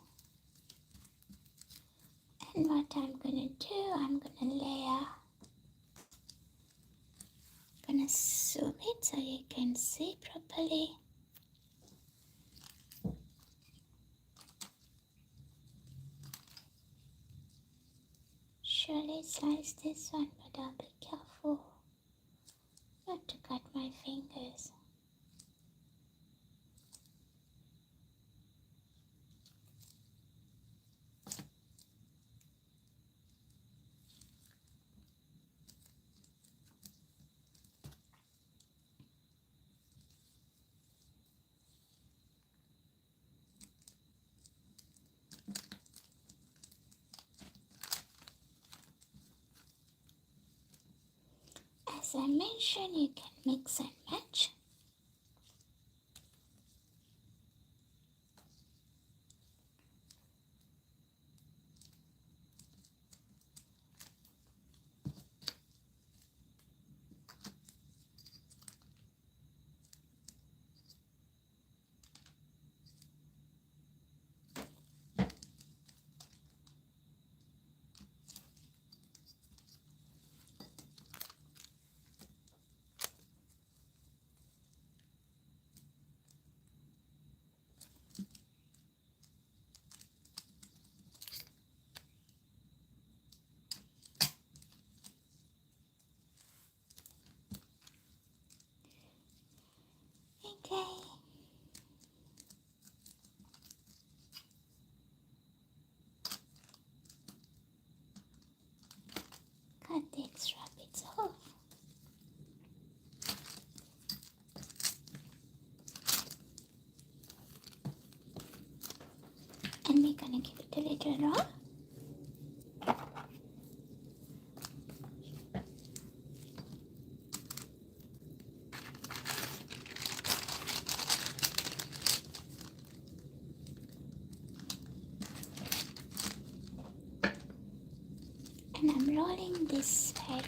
And what I'm gonna do, I'm gonna layer. Gonna zoom it so you can see properly. Surely slice this one, but I'll be careful not to cut my fingers. As I mentioned, you can mix and match. Okay. Cut the extra bits off. And we're gonna give it a little roll. And I'm rolling this way.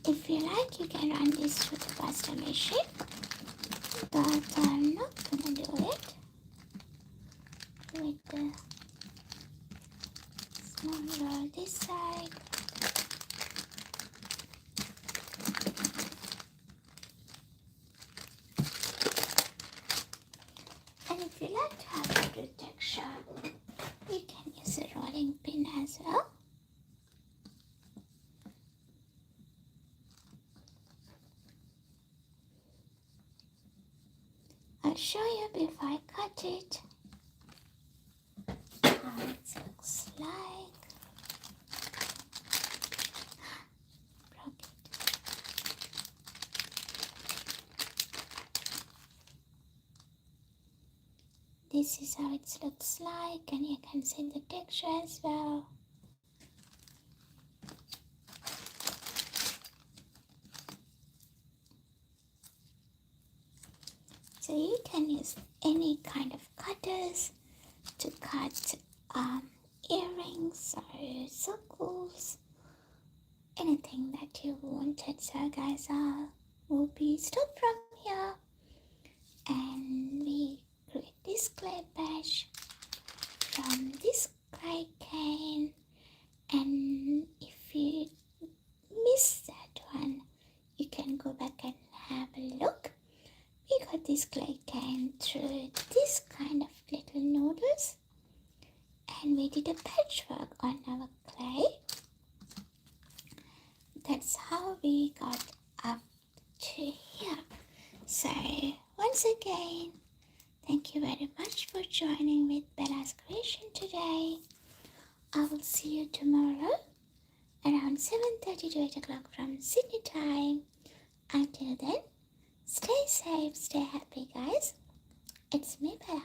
If you like, you can run this through the pasta machine, but I'm not gonna do it with the small roll this side. And if you like to have a good texture, you can use a rolling pin as well. I'll show you before I cut it how it looks like. Broke it. This is how it looks like, and you can see the texture as well. So you can use any kind of cutters to cut earrings or circles, anything that you wanted. So guys, we'll be stopped from here, and we create this clay patch from this clay cane. And if you missed that one, you can go back and have a look. We got this clay cane through this kind of little noodles, and we did a patchwork on our clay. That's how we got up to here. So once again, thank you very much for joining with Bella's Creation today. I will see you tomorrow around 7:30 to 8 o'clock from Sydney time. Until then, stay safe, stay happy guys. It's me, Bella.